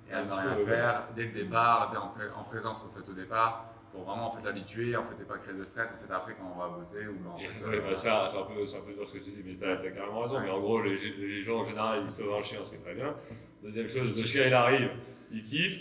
Speaker 1: et à
Speaker 2: Un
Speaker 1: ne
Speaker 2: petit
Speaker 1: rien
Speaker 2: peu,
Speaker 1: faire dès le départ, en présence en fait, au départ, pour vraiment en fait, l'habituer en fait, et pas créer de stress en fait, après quand on va bosser ou quand
Speaker 2: Et,
Speaker 1: en fait,
Speaker 2: ouais, bah, c'est un peu dur ce que tu dis, mais t'as carrément raison.
Speaker 1: Ouais.
Speaker 2: Mais en gros, les gens en général, ils sauvent un chien, c'est très bien. Deuxième chose, le chien il arrive, il kiffe.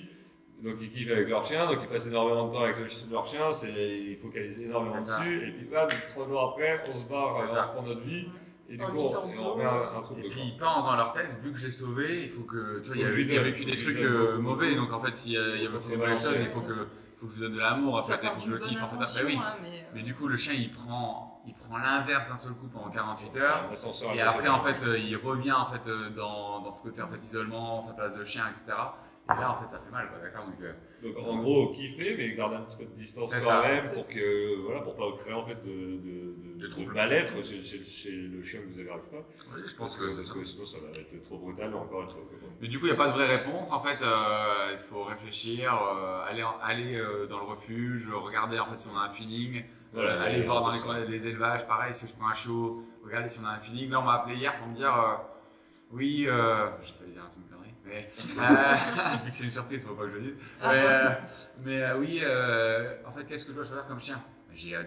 Speaker 2: Donc ils kiffent avec leur chien, donc ils passent énormément de temps avec leur chien, ils focalisent énormément
Speaker 1: C'est ça.
Speaker 2: dessus, et puis bam, 3 jours après, on se barre,
Speaker 1: C'est
Speaker 2: on
Speaker 1: ça.
Speaker 2: reprend notre vie, et du
Speaker 3: En
Speaker 2: coup
Speaker 3: évitant
Speaker 2: on remet un truc
Speaker 1: Et
Speaker 2: de
Speaker 1: puis
Speaker 2: corps.
Speaker 1: ils pensent dans leur tête, vu que j'ai sauvé, il faut que. Tu vois, il y
Speaker 2: Faut
Speaker 1: a
Speaker 2: que je lui
Speaker 1: vécu
Speaker 2: donne,
Speaker 1: des
Speaker 2: faut que je
Speaker 1: trucs
Speaker 2: lui donne beaucoup,
Speaker 1: mauvais,
Speaker 2: beaucoup.
Speaker 1: donc en fait, s'il y a
Speaker 2: Faut
Speaker 1: votre
Speaker 2: très
Speaker 1: bonne
Speaker 2: balancer.
Speaker 1: chose, il faut que je lui donne de l'amour, en
Speaker 3: Ça
Speaker 1: fait, il
Speaker 3: part
Speaker 1: faut que je le
Speaker 3: d'une
Speaker 1: kiffe.
Speaker 3: bonne
Speaker 1: En fait,
Speaker 3: intention,
Speaker 1: bah oui.
Speaker 3: hein,
Speaker 1: Mais du coup, le chien il prend l'inverse d'un seul coup pendant 48 heures.
Speaker 2: Un ascenseur
Speaker 1: Et après, en fait, il revient en fait, dans ce côté en fait, isolement, sa place de chien, etc. Et là, en fait, ça fait mal, quoi, d'accord.
Speaker 2: Donc en gros, kiffer, mais garder un petit peu de distance
Speaker 1: C'est
Speaker 2: quand
Speaker 1: ça.
Speaker 2: même pour que voilà, pour pas créer en fait de
Speaker 1: troubles.
Speaker 2: mal-être chez le chien que vous avez récupéré.
Speaker 1: Oui, je
Speaker 2: Parce que sinon ça va être trop brutal encore une fois.
Speaker 1: Mais du coup, il n'y a pas de vraie réponse. En fait, il faut réfléchir, aller dans le refuge, regarder en fait si on a un feeling,
Speaker 2: Voilà,
Speaker 1: aller voir dans
Speaker 2: ça.
Speaker 1: les élevages, pareil, si je prends un chiot, regarder si on a un feeling. Là, on m'a appelé hier pour me dire oui, j'ai failli dire une connerie. Mais, vu que c'est une surprise, faut pas que je le dise. Oui, en fait, qu'est-ce que je dois choisir comme chien? J'ai moi,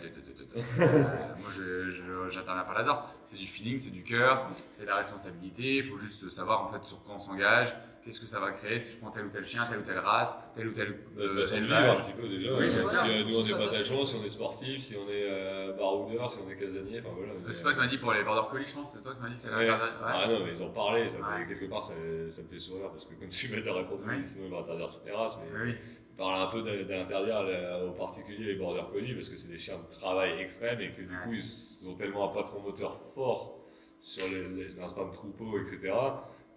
Speaker 1: j'interviens pas là-dedans. C'est du feeling, c'est du cœur, c'est de la responsabilité. Il faut juste savoir en fait sur quoi on s'engage, qu'est-ce que ça va créer si je prends tel ou tel chien, telle ou telle race, tel ou tel
Speaker 2: façon de vivre
Speaker 1: élevage.
Speaker 2: un petit peu déjà.
Speaker 3: Oui,
Speaker 2: Si
Speaker 3: voilà,
Speaker 2: nous on est
Speaker 3: ça doit
Speaker 2: patachon, si on est sportif, si on est baroudeur, si on est casanier, enfin voilà.
Speaker 1: C'est toi qui m'as dit pour les border collies, je pense. C'est toi qui m'as dit que c'est
Speaker 2: Ouais.
Speaker 1: l'interdit.
Speaker 2: Ah non, mais ils ont parlé,
Speaker 1: Ouais.
Speaker 2: quelque part ça me fait sourire parce que comme tu m'as répondu,
Speaker 1: Oui.
Speaker 2: sinon ils vont interdire toutes les races, mais
Speaker 1: Oui.
Speaker 2: ils parlent un peu d'interdire aux particuliers les border collies parce que c'est des chiens de travail extrême et que du coup ils ont tellement un patron moteur fort sur l'instinct de troupeau, etc.,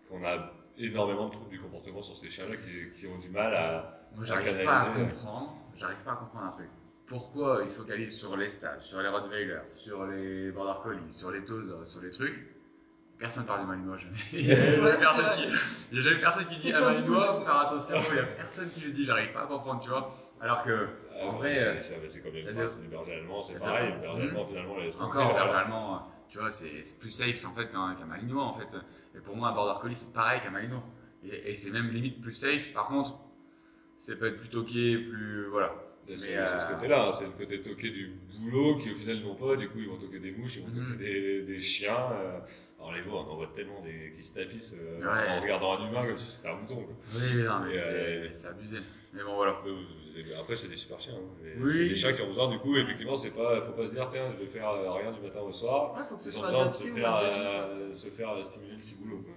Speaker 2: qu'on a énormément de troubles du comportement sur ces chiens-là qui ont du mal à.
Speaker 1: Moi,
Speaker 2: à
Speaker 1: j'arrive pas à
Speaker 2: canaliser.
Speaker 1: comprendre un truc. Pourquoi ils se focalisent sur les staffs, sur les Rottweiler, sur les Border Collies, sur les Tosa, sur les trucs? Personne parle du Malinois, jamais. Il n'y a jamais personne qui dit à Malinois, faut faire attention, il n'y a personne qui le dit, j'arrive pas à comprendre, tu vois. Alors que, en vrai,
Speaker 2: c'est comme les
Speaker 1: ça
Speaker 2: phrases,
Speaker 1: doit-
Speaker 2: du berger allemand, c'est
Speaker 1: ça
Speaker 2: pareil.
Speaker 1: doit-
Speaker 2: Le berger allemand, finalement, il est
Speaker 1: encore, généralement, tu vois, c'est plus safe en fait qu'un Malinois en fait. Et pour moi, un Border Collie, c'est pareil qu'un Malinois. Et c'est même limite plus safe. Par contre, c'est peut être plus toqué, plus. Voilà.
Speaker 2: C'est
Speaker 1: Mais,
Speaker 2: ce côté-là, hein, c'est le côté toqué du boulot qui au final n'ont pas, du coup ils vont toquer des mouches, ils vont toquer des chiens. Alors les veaux, on en voit tellement qui se tapissent en regardant un humain comme si c'était un mouton. Quoi.
Speaker 1: Oui, non, mais
Speaker 2: Et,
Speaker 1: c'est abusé. Mais bon, voilà.
Speaker 2: Après c'est des super chiens. Hein.
Speaker 1: Oui.
Speaker 2: C'est des chiens qui ont besoin, du coup, effectivement, faut pas se dire tiens, je vais faire rien du matin au soir.
Speaker 3: Ouais, faut que ce
Speaker 2: Ils ont
Speaker 3: soit
Speaker 2: besoin de
Speaker 3: adapté au mode de vie.
Speaker 2: se faire stimuler le ciboulot. Quoi.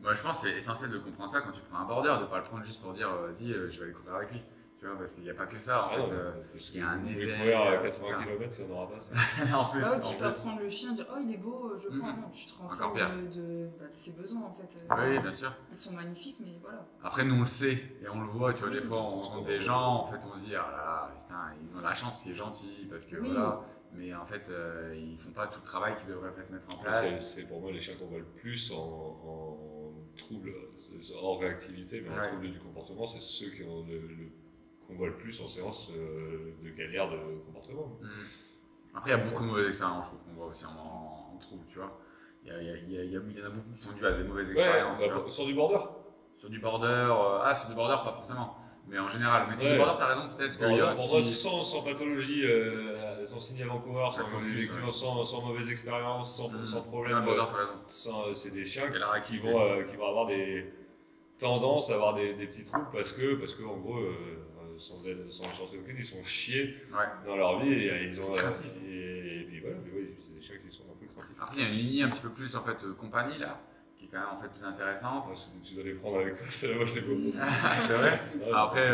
Speaker 1: Moi, je pense que c'est essentiel de comprendre ça quand tu prends un border, de ne pas le prendre juste pour dire, vas-y, je vais aller courir avec lui. Tu vois, parce qu'il n'y a pas que ça en fait.
Speaker 2: Parce
Speaker 1: il y a un
Speaker 2: vous pouvez
Speaker 1: événement,
Speaker 2: courir à
Speaker 1: c'est
Speaker 2: 80
Speaker 1: ça.
Speaker 2: km si on n'aura pas ça.
Speaker 1: En plus,
Speaker 3: Ah ouais,
Speaker 1: en
Speaker 3: tu peux
Speaker 1: plus.
Speaker 3: prendre le chien et dire oh il est beau, je prends. Non, tu te
Speaker 1: Encore
Speaker 3: renseignes
Speaker 1: pire.
Speaker 3: de ses besoins en fait.
Speaker 1: Oui, bien sûr.
Speaker 3: Ils sont magnifiques, mais voilà.
Speaker 1: Après, nous on le sait et on le voit, tu vois, des
Speaker 3: Oui.
Speaker 1: fois on rencontre des gens, en fait on se dit, ah là là, putain, ils ont la chance, il est gentil, parce que
Speaker 3: Oui.
Speaker 1: voilà, mais en fait ils font pas tout le travail qu'ils devraient peut-être mettre en place.
Speaker 2: C'est pour moi les chiens qu'on voit le plus en trouble, hors réactivité, mais en
Speaker 1: Ouais.
Speaker 2: trouble du comportement, c'est ceux qui ont qu'on voit le plus en séance de galère de comportement.
Speaker 1: Après, il y a beaucoup de mauvaises expériences, je trouve qu'on voit aussi en trouble, tu vois. Il y en a beaucoup qui sont dus à des mauvaises expériences. tu vois.
Speaker 2: Sur du border.
Speaker 1: Sur du border, sur du border, pas forcément, mais en général. Mais sur
Speaker 2: Ouais.
Speaker 1: du border, t'as raison, peut-être qu'il y a
Speaker 2: Pour moi,
Speaker 1: aussi.
Speaker 2: sans pathologie, sans signe avant-coureur,
Speaker 1: Ça focus,
Speaker 2: effectivement, sans mauvaise expérience, sans
Speaker 1: Ouais,
Speaker 2: problème.
Speaker 1: le border, t'as raison.
Speaker 2: C'est des chiens
Speaker 1: Et la
Speaker 2: qui
Speaker 1: réactivité.
Speaker 2: vont avoir des tendances à avoir des petits troubles parce que en gros, sans méchanceté aucune, ils sont chiés
Speaker 1: Ouais.
Speaker 2: dans leur vie et ils ont.
Speaker 1: Craintifs.
Speaker 2: Et puis voilà, mais oui, c'est des chiens qui sont un peu craintifs.
Speaker 1: Après, il y a une lignée un petit peu plus en fait compagnie là, qui est quand même en fait plus intéressante.
Speaker 2: Tu dois les prendre avec toi, moi je les vois
Speaker 1: C'est vrai.
Speaker 2: pas.
Speaker 1: Après,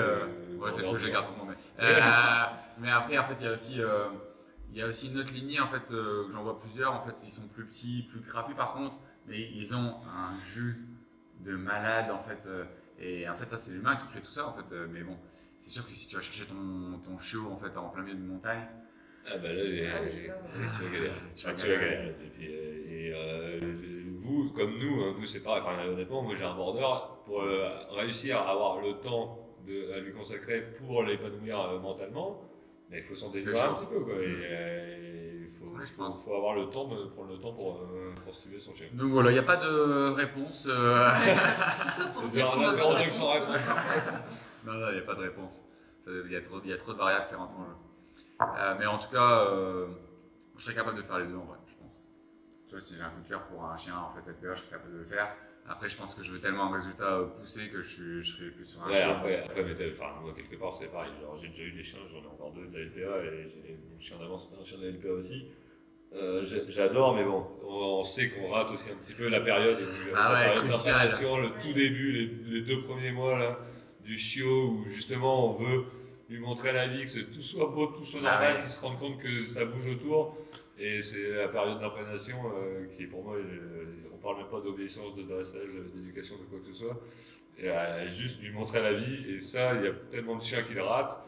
Speaker 2: Ouais,
Speaker 1: peut-être que je les garde pour moi. Mais après, en fait, il y a aussi une autre lignée en fait que j'en vois plusieurs. En fait, ils sont plus petits, plus crapus par contre, mais ils ont un jus de malade en fait. Et en fait, ça c'est l'humain qui crée tout ça en fait. Mais bon, c'est sûr que si tu vas chercher ton chiot en fait en plein milieu de montagne,
Speaker 2: Ah bah là, tu vas galérer.
Speaker 1: Tu vas
Speaker 2: Tu vas galérer. Vous, comme nous, hein, nous c'est pareil. Enfin, honnêtement, moi j'ai un border pour réussir à avoir le temps à lui consacrer pour l'épanouir mentalement. Mais il faut s'en délivrer un petit peu quoi. Il
Speaker 1: Ouais, je pense.
Speaker 2: faut avoir le temps prendre le temps pour stimuler son chien.
Speaker 1: donc voilà, il n'y a pas de réponse.
Speaker 3: Tout ça pour
Speaker 2: C'est
Speaker 3: dire qu'on
Speaker 2: un
Speaker 3: a pas de
Speaker 2: apéro sans
Speaker 3: réponse.
Speaker 2: réponse.
Speaker 1: Non, il n'y a pas de réponse. Il y a trop de variables qui rentrent en jeu. Mais en tout cas, je serais capable de faire les deux en vrai, je pense. Tu vois, si j'ai un coup de cœur pour un chien en fait LPA, je serais capable de le faire. Après, je pense que je veux tellement un résultat poussé que je serai plus sur un
Speaker 2: Ouais,
Speaker 1: chien.
Speaker 2: après moi, quelque part, c'est pareil. Genre, j'ai déjà eu des chiens, j'en ai encore deux de la LPA, et mon chien d'avant, c'était un chien de la LPA aussi. J'adore, mais bon, on sait qu'on rate aussi un petit peu la période,
Speaker 1: Ah ouais,
Speaker 2: la période
Speaker 1: crucial.
Speaker 2: d'imprégnation, le tout début, les 2 premiers mois là, du chiot, où justement on veut lui montrer la vie, que tout soit beau, tout soit
Speaker 1: Ah
Speaker 2: normal,
Speaker 1: ouais.
Speaker 2: qu'il se rende compte que ça bouge autour. Et c'est la période d'imprégnation qui est pour moi, on parle même pas d'obéissance, de dressage, d'éducation, de quoi que ce soit. Et, juste lui montrer la vie, et ça, il y a tellement de chiens qui le ratent.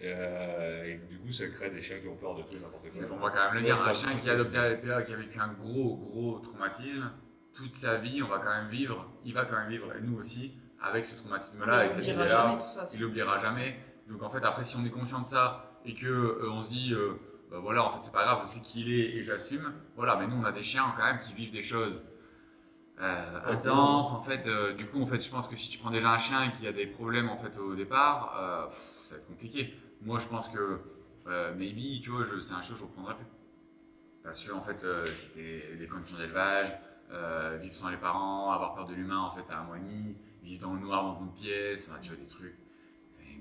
Speaker 2: Et du coup, ça crée des chiens qui ont peur de tout et n'importe
Speaker 1: Parce
Speaker 2: quoi.
Speaker 1: qu'il faut moi quand même le dire,
Speaker 2: Ouais,
Speaker 1: un
Speaker 2: ça-
Speaker 1: chien qui est adopté à la LPA, qui a vécu un gros traumatisme, toute sa vie, on va quand même vivre, il va quand même vivre, et nous aussi, avec ce traumatisme-là, avec
Speaker 3: On
Speaker 1: cette
Speaker 3: l'oubliera
Speaker 1: idée-là.
Speaker 3: jamais, de toute façon.
Speaker 1: Il l'oubliera jamais. Donc en fait, après, si on est conscient de ça et que on se dit, bah voilà, en fait, c'est pas grave, je sais qui il est et j'assume. Voilà, mais nous, on a des chiens quand même qui vivent des choses intense. En fait, du coup, en fait, je pense que si tu prends déjà un chien qui a des problèmes en fait au départ, ça va être compliqué. Moi, je pense que maybe, tu vois, c'est un chiot que je reprendrais plus. Parce que en fait, c'était des conditions d'élevage, vivre sans les parents, avoir peur de l'humain en fait à 1 mois et demi, vivre dans le noir dans une pièce, enfin, tu vois des trucs.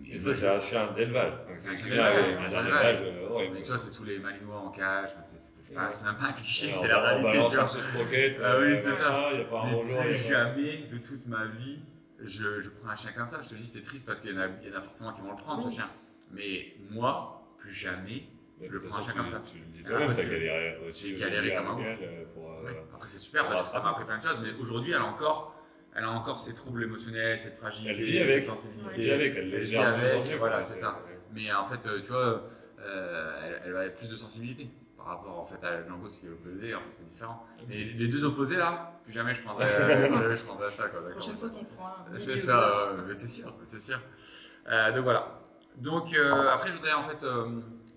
Speaker 2: Et ça, c'est un chien d'élevage. Donc,
Speaker 1: C'est un chien
Speaker 2: bien,
Speaker 1: d'élevage,
Speaker 2: un
Speaker 1: c'est
Speaker 2: chien
Speaker 1: un
Speaker 2: d'élevage,
Speaker 1: Mais tu vois, c'est tous les malinois en cage, enfin, c'est même pas un cliché,
Speaker 2: Ouais,
Speaker 1: c'est la
Speaker 2: on
Speaker 1: réalité.
Speaker 2: balance
Speaker 1: Tu vois.
Speaker 2: un saut de croquette,
Speaker 1: Ah oui, c'est ça.
Speaker 2: il n'y a pas un
Speaker 1: Mais
Speaker 2: bonjour,
Speaker 1: plus
Speaker 2: il y a pas...
Speaker 1: jamais de toute ma vie, je prends un chien comme ça. Je te dis, c'est triste parce qu'il y en a forcément qui vont le prendre, ce chien. Mais moi, plus jamais, je le prends un chien comme ça.
Speaker 2: Tu le dis
Speaker 1: C'est
Speaker 2: toi-même, t'as
Speaker 1: impossible.
Speaker 2: galéré aussi.
Speaker 1: J'ai galéré comme un ouf. Oui. Après, c'est super parce que ça m'a appris plein de choses, mais aujourd'hui, elle a encore ses troubles émotionnels, cette fragilité,
Speaker 2: Elle vit avec.
Speaker 1: cette sensibilité.
Speaker 2: Elle vit avec, elle
Speaker 1: Elle
Speaker 2: les
Speaker 1: vit
Speaker 2: gère de mieux en
Speaker 1: avec,
Speaker 2: mieux,
Speaker 1: voilà,
Speaker 2: quoi.
Speaker 1: c'est ça. Mais en fait, tu vois, elle va avoir plus de sensibilité par rapport en fait, à Django, ce qui est l'opposé, en fait, c'est différent. Et les deux opposés là, plus jamais je prendrais ça. Quoi,
Speaker 3: La prochaine fois, t'en prends un.
Speaker 1: C'est ça, mais c'est sûr, c'est sûr. Donc voilà. Donc après, je voudrais en fait,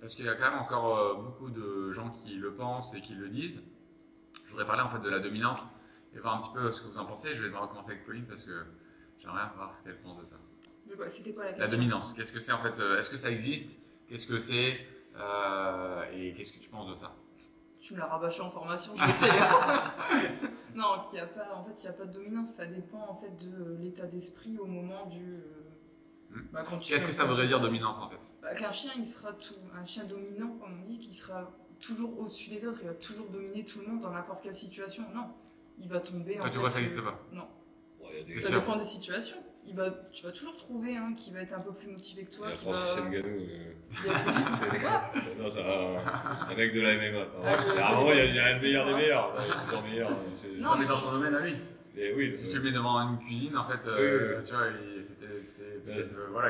Speaker 1: parce qu'il y a quand même encore beaucoup de gens qui le pensent et qui le disent, je voudrais parler en fait de la dominance et voir un petit peu ce que vous en pensez. Je vais devoir recommencer avec Pauline parce que j'aimerais voir ce qu'elle pense de ça.
Speaker 3: De quoi? C'était quoi la
Speaker 1: La
Speaker 3: question?
Speaker 1: dominance, qu'est-ce que c'est en fait? Est-ce que ça existe? Qu'est-ce que c'est? Et qu'est-ce que tu penses de ça?
Speaker 3: Tu me l'as rabâché en formation, je sais. Non, qu'il y a pas, en fait, il n'y a pas de dominance. Ça dépend en fait de l'état d'esprit au moment du. Quand tu
Speaker 1: Qu'est-ce que ça voudrait dire dominance en fait?
Speaker 3: Qu'un chien, il sera un chien dominant, comme on dit, qui sera toujours au-dessus des autres. Il va toujours dominer tout le monde dans n'importe quelle situation. Non, il va tomber.
Speaker 1: Toi, tu vois, ça n'existe pas?
Speaker 3: Non.
Speaker 2: Ouais,
Speaker 3: Ça dépend des situations. Tu vas toujours trouver un qui va être un peu plus motivé que toi.
Speaker 2: Il y a Francis Ngannou.
Speaker 3: C'est
Speaker 2: Non, c'est un mec de la MMA.
Speaker 3: Ah,
Speaker 2: À un moment, il y a le meilleur des meilleurs. Il est toujours meilleur.
Speaker 1: Non, mais dans son domaine à lui.
Speaker 2: Et oui,
Speaker 1: Si tu le mets devant une cuisine, en fait, tu vois,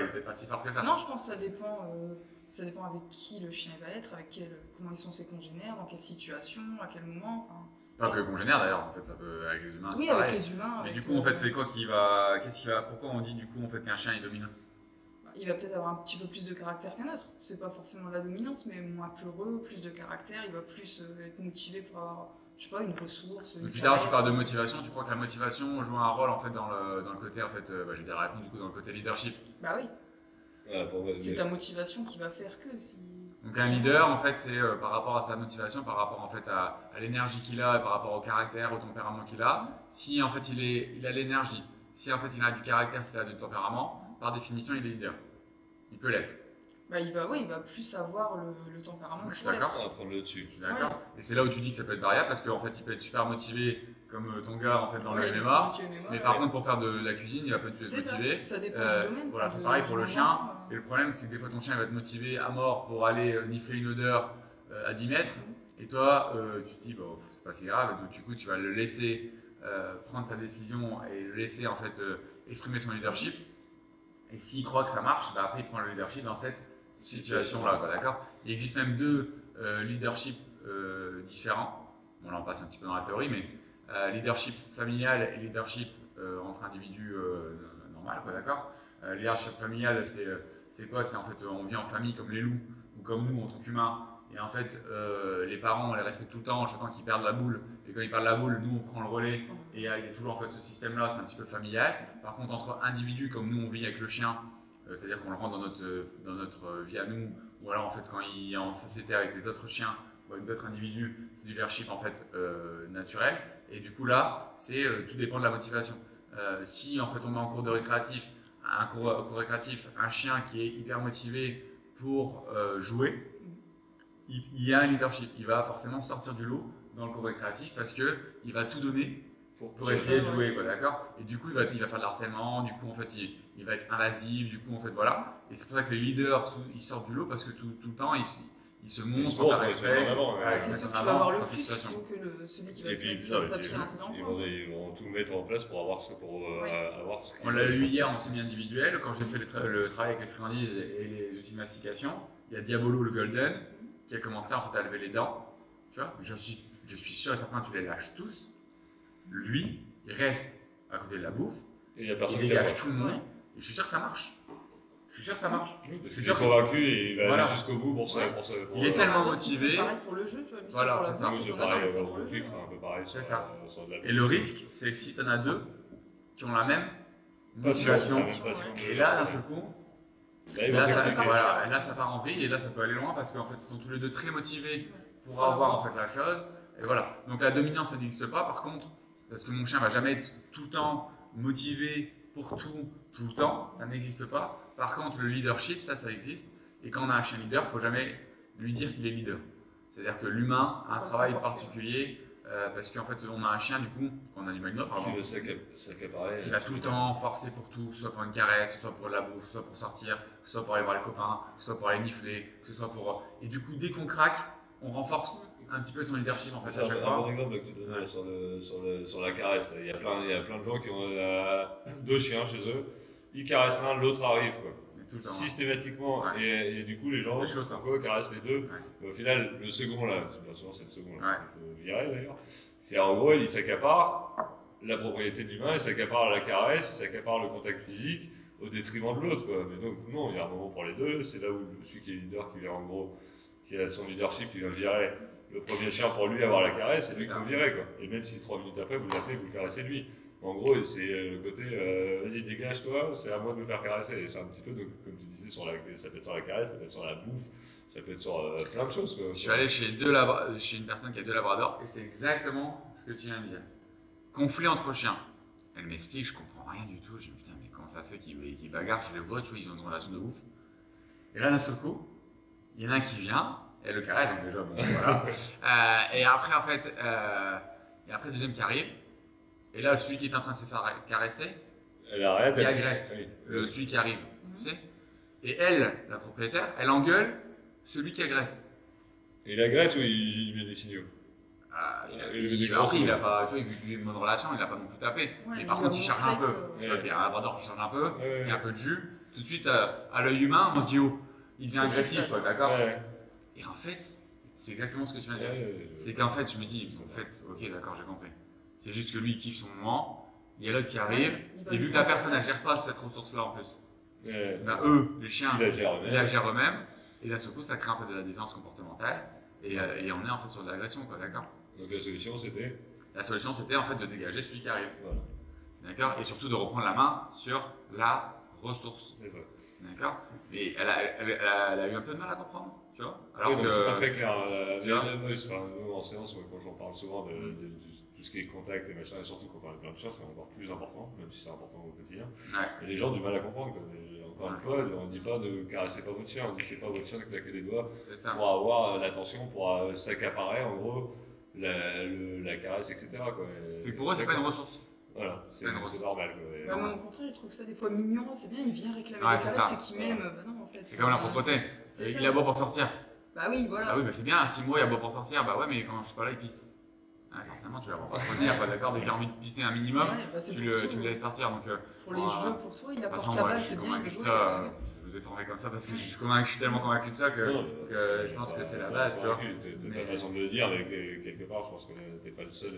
Speaker 1: il était pas si fort que ça.
Speaker 3: Non, je pense que ça dépend avec qui le chien va être, comment ils sont ses congénères, dans quelle situation, à quel moment.
Speaker 1: Pas que congénère d'ailleurs, en fait, ça peut avec les humains.
Speaker 3: Oui, avec les humains.
Speaker 1: Mais du coup, en fait, c'est quoi pourquoi on dit du coup en fait qu'un chien est dominant?
Speaker 3: Il va peut-être avoir un petit peu plus de caractère qu'un autre. C'est pas forcément la dominance, mais moins peureux, plus de caractère. Il va plus être motivé pour avoir, je sais pas, une ressource.
Speaker 1: Depuis tard, tu parles de motivation. Tu crois que la motivation joue un rôle en fait dans le côté en fait, je vais dire répondre du coup dans le côté leadership.
Speaker 3: Bah oui.
Speaker 2: Ouais,
Speaker 3: c'est ta motivation qui va faire que si.
Speaker 1: Donc un leader, en fait, c'est par rapport à sa motivation, par rapport en fait à l'énergie qu'il a, et par rapport au caractère, au tempérament qu'il a. Si en fait il a l'énergie, si en fait il a du caractère, s'il a du tempérament, par définition il est leader. Il peut l'être.
Speaker 3: Bah il va plus avoir le tempérament.
Speaker 1: Moi, je suis d'accord.
Speaker 2: On va prendre le dessus.
Speaker 1: Je suis d'accord. Ouais. Et c'est là où tu dis que ça peut être variable parce qu'en fait il peut être super motivé comme ton gars en fait dans le MMA. Mais par contre pour faire de la cuisine, il va pas du tout être motivé.
Speaker 3: Ça dépend du domaine.
Speaker 1: Voilà, c'est pareil pour le chien. Et le problème c'est que des fois ton chien il va être motivé à mort pour aller nifler une odeur à 10 mètres. Et toi tu te dis bon c'est pas si grave. Donc du coup tu vas le laisser prendre sa décision et le laisser en fait exprimer son leadership. Et s'il croit que ça marche, bah après il prend le leadership dans cette situation-là, d'accord? Il existe même deux leaderships différents. Bon, là on passe un petit peu dans la théorie, mais leadership familial et leadership entre individus normal, quoi, d'accord? Leadership familial, c'est quoi? C'est en fait on vit en famille comme les loups ou comme nous en tant qu'humains. Et en fait, les parents, on les respecte tout le temps, j'attends qu'ils perdent la boule. Et quand ils perdent la boule, nous, on prend le relais. Et il y a toujours en fait ce système-là, c'est un petit peu familial. Par contre, entre individus, comme nous, on vit avec le chien, c'est-à-dire qu'on le rend dans notre vie à nous, ou alors en fait, quand il est en société avec les autres chiens ou avec d'autres individus, c'est du leadership en fait naturel. Et du coup, là, tout dépend de la motivation. Si en fait, on met en cours récréatif, cours récréatif, un chien qui est hyper motivé pour jouer, il y a un leadership, il va forcément sortir du lot dans le cours récréatif parce qu'il va tout donner pour essayer de jouer, d'accord? Et du coup, il va faire de l'harcèlement, du coup, en fait, il va être invasif, du coup, en fait, voilà. Et c'est pour ça que les leaders, ils sortent du lot parce que tout le temps, ils se montrent en respect.
Speaker 3: C'est sûr que tu vas avoir le plus plutôt que celui qui va se taper un peu dans le coin.
Speaker 2: Ils vont tout mettre en place pour avoir ce
Speaker 1: On l'a eu hier en semi-individuel, quand j'ai fait le travail avec les friandises et les outils de mastication. Il y a Diabolo le Golden qui a commencé en fait à lever les dents. Tu vois, je suis sûr et certain que tu les lâches tous. Lui, il reste à côté de la bouffe,
Speaker 2: et il y a personne
Speaker 1: il dégage tout le monde, et je suis sûr que ça marche. Je je suis sûr que ça marche.
Speaker 2: Oui, parce
Speaker 1: Je suis
Speaker 2: qu'il est
Speaker 1: sûr
Speaker 2: convaincu et il va
Speaker 1: Voilà.
Speaker 2: aller jusqu'au bout pour ça.
Speaker 3: Ouais.
Speaker 1: Il est tellement
Speaker 3: D'autres,
Speaker 1: motivé.
Speaker 3: ils font pareil pour le jeu, tu vois. Lui,
Speaker 1: Voilà,
Speaker 3: c'est pour la
Speaker 1: c'est ça.
Speaker 2: Oui,
Speaker 3: bouffe,
Speaker 2: c'est
Speaker 3: ton
Speaker 2: pareil,
Speaker 3: agent, il fait pour le
Speaker 2: il
Speaker 3: jeu.
Speaker 2: fera un peu pareil sur,
Speaker 1: C'est ça.
Speaker 2: sur de la
Speaker 1: Et le risque, c'est que si tu en as deux qui ont la même
Speaker 2: passion,
Speaker 1: motivation,
Speaker 2: la même passion
Speaker 1: et
Speaker 2: de-
Speaker 1: là, d'un seul coup,
Speaker 2: Là, il
Speaker 1: là,
Speaker 2: va
Speaker 1: ça,
Speaker 2: s'expliquer.
Speaker 1: voilà, et là, ça part en vrille, et là, ça peut aller loin parce qu'en fait, ils sont tous les deux très motivés pour
Speaker 3: Pour
Speaker 1: avoir en
Speaker 3: l'avoir.
Speaker 1: fait la chose. Et voilà. Donc la dominance, ça n'existe pas. Par contre, parce que mon chien va jamais être tout le temps motivé pour tout le temps, ça n'existe pas. Par contre, le leadership, ça existe. Et quand on a un chien leader, il faut jamais lui dire qu'il est leader. C'est-à-dire que l'humain a un
Speaker 3: Faut
Speaker 1: travail
Speaker 3: conforter.
Speaker 1: particulier parce qu'en fait, on a un chien du coup, quand on a animal libre,
Speaker 2: Qui veut s'accaparer.
Speaker 1: qui va tout le temps forcer pour tout, que ce soit pour une caresse, que ce soit pour de la bouffe, que ce soit pour sortir, que ce soit pour aller voir les copains, que ce soit pour aller nifler, que ce soit pour. Et du coup, dès qu'on craque, on renforce un petit peu son leadership en fait
Speaker 2: C'est
Speaker 1: à
Speaker 2: un
Speaker 1: chaque
Speaker 2: bon
Speaker 1: fois.
Speaker 2: exemple que tu donnais sur la caresse. Là. Il y a plein de gens qui ont deux chiens chez eux. Ils caressent l'un, l'autre arrive. Quoi.
Speaker 1: Mais tout le temps.
Speaker 2: Systématiquement.
Speaker 1: Ouais.
Speaker 2: Et du coup, les gens
Speaker 1: C'est chaud, ça.
Speaker 2: caressent les deux.
Speaker 1: Ouais.
Speaker 2: Mais au final, le second, là, bien sûr, c'est le second là,
Speaker 1: Ouais.
Speaker 2: qu'il faut virer d'ailleurs. C'est en gros, il s'accapare la propriété de l'humain, il s'accapare la caresse, il s'accapare le contact physique au détriment de l'autre. Quoi. Mais donc, non, il y a un moment pour les deux. C'est là où celui qui est leader, qui vient en gros, qui a son leadership, qui vient virer le premier chien pour lui avoir la caresse, c'est lui qu'il faut virer. Quoi. Et même si 3 minutes après, vous l'appelez, vous le caressez lui. En gros, c'est le côté vas-y, dégage-toi, c'est à moi de me faire caresser. Et c'est un petit peu, donc, comme tu disais, ça peut être sur la caresse, ça peut être sur la bouffe, ça peut être sur plein de choses. Quoi.
Speaker 1: Je suis allé chez chez une personne qui a 2 labradors et c'est exactement ce que tu viens de dire. Conflit entre chiens. Elle m'explique, je comprends rien du tout. Je me dis putain, mais comment ça se fait qu'ils bagarrent? Je les vois, tu vois, ils ont une relation de ouf. Et là, d'un seul coup, il y en a un qui vient, elle le caresse, donc déjà, bon, voilà. Et après, en fait, et après, le deuxième qui arrive. Et là, celui qui est en train de se faire caresser,
Speaker 2: Elle arrête,
Speaker 1: il agresse
Speaker 2: Oui.
Speaker 1: celui qui arrive, tu sais. Et elle, la propriétaire, elle engueule celui qui agresse.
Speaker 2: Et il agresse ou il met des signaux?
Speaker 1: Après, il a pas, tu vois, il a une bonne relation, il n'a pas non plus tapé.
Speaker 3: Ouais,
Speaker 1: mais
Speaker 3: il
Speaker 1: par
Speaker 3: lui
Speaker 1: contre,
Speaker 3: a
Speaker 1: il cherche
Speaker 3: montré
Speaker 1: un peu.
Speaker 3: que-
Speaker 1: Tu vois, il y a un labrador qui cherche un peu,
Speaker 2: Ouais.
Speaker 1: qui a un peu de jus. Tout de suite, à l'œil humain, on se dit, oh, il devient
Speaker 3: Qu'est-ce qui se
Speaker 1: agressif,
Speaker 3: passe
Speaker 1: quoi, d'accord?
Speaker 2: Ouais.
Speaker 1: Et en fait, c'est exactement ce que tu viens de dire.
Speaker 2: Ouais.
Speaker 1: C'est qu'en fait, je me dis, en fait, ok, d'accord, j'ai compris. C'est juste que lui, il kiffe son moment, il y a l'autre qui arrive,
Speaker 3: Il va
Speaker 1: et
Speaker 3: lui
Speaker 1: vu que la
Speaker 3: prendre sa
Speaker 1: personne, elle
Speaker 3: place.
Speaker 1: gère pas cette ressource-là en plus,
Speaker 2: Ouais.
Speaker 1: ben, eux, les chiens,
Speaker 2: Il la gère
Speaker 1: ils
Speaker 2: eux-mêmes.
Speaker 1: la gèrent eux-mêmes, et d'un seul coup, ça crée en fait de la défiance comportementale, et on est en fait sur de l'agression, quoi, d'accord?
Speaker 2: Donc la solution c'était.
Speaker 1: La solution, c'était en fait de dégager celui qui arrive,
Speaker 2: Voilà,
Speaker 1: d'accord? Et surtout de reprendre la main sur la ressource,
Speaker 2: c'est ça.
Speaker 1: d'accord? Mais elle a eu un peu de mal à comprendre, tu vois? Alors
Speaker 2: Oui, donc
Speaker 1: que,
Speaker 2: c'est pas très clair.
Speaker 1: tu vois
Speaker 2: Nous, en séance, moi, quand j'en parle souvent de tout ce qui est contact et machin, et surtout quand on parle de plein de chiens, c'est encore plus important, même si c'est important au quotidien.
Speaker 1: ouais,
Speaker 2: Et les gens ont du mal à comprendre. Quoi. Et encore une fois, on ne dit pas de caresser pas votre chien, on dit c'est pas votre chien de claquer des doigts
Speaker 1: c'est ça.
Speaker 2: pour avoir l'attention, pour s'accaparer en gros la caresse, etc. Quoi. Et-
Speaker 1: C'est que pour eux, c'est pas une ressource.
Speaker 2: Voilà, c'est
Speaker 1: pas une ressource.
Speaker 2: normal. Quoi. Et-
Speaker 3: Bah, moi, au contraire, je trouve ça des fois mignon, c'est bien, il vient réclamer
Speaker 1: Ouais,
Speaker 3: des
Speaker 1: c'est
Speaker 3: caresses,
Speaker 1: ça.
Speaker 3: c'est qu'il m'aime. Bah non, en fait.
Speaker 1: C'est comme la propreté.
Speaker 3: C'est
Speaker 1: Il
Speaker 3: ça.
Speaker 1: a beau pour sortir.
Speaker 3: Bah oui, voilà.
Speaker 1: Ah oui, bah c'est bien, 6 mois il a beau pour sortir, bah ouais, mais quand je suis pas là, il pisse. Ouais, forcément, tu vas pas se retenir, pas d'accord, dès qu'il a envie de pisser un minimum,
Speaker 3: Ouais, bah, c'est
Speaker 1: tu
Speaker 3: pour tout.
Speaker 1: le laisses sortir. Donc,
Speaker 3: Pour les
Speaker 1: voilà.
Speaker 3: jeux, pour toi, il
Speaker 1: de toute
Speaker 3: apporte
Speaker 1: façon,
Speaker 3: la
Speaker 1: moi,
Speaker 3: balle,
Speaker 1: je suis
Speaker 3: c'est bien, il
Speaker 1: convaincu
Speaker 3: veut
Speaker 1: de
Speaker 3: jouer.
Speaker 1: ça. Je vous ai formé comme ça parce que je suis tellement convaincu de ça que,
Speaker 2: Non,
Speaker 1: que je pense que c'est la base, tu vois.
Speaker 2: C'est
Speaker 1: Mais-
Speaker 2: ta façon de le dire, mais quelque part, je pense que t'es pas le seul,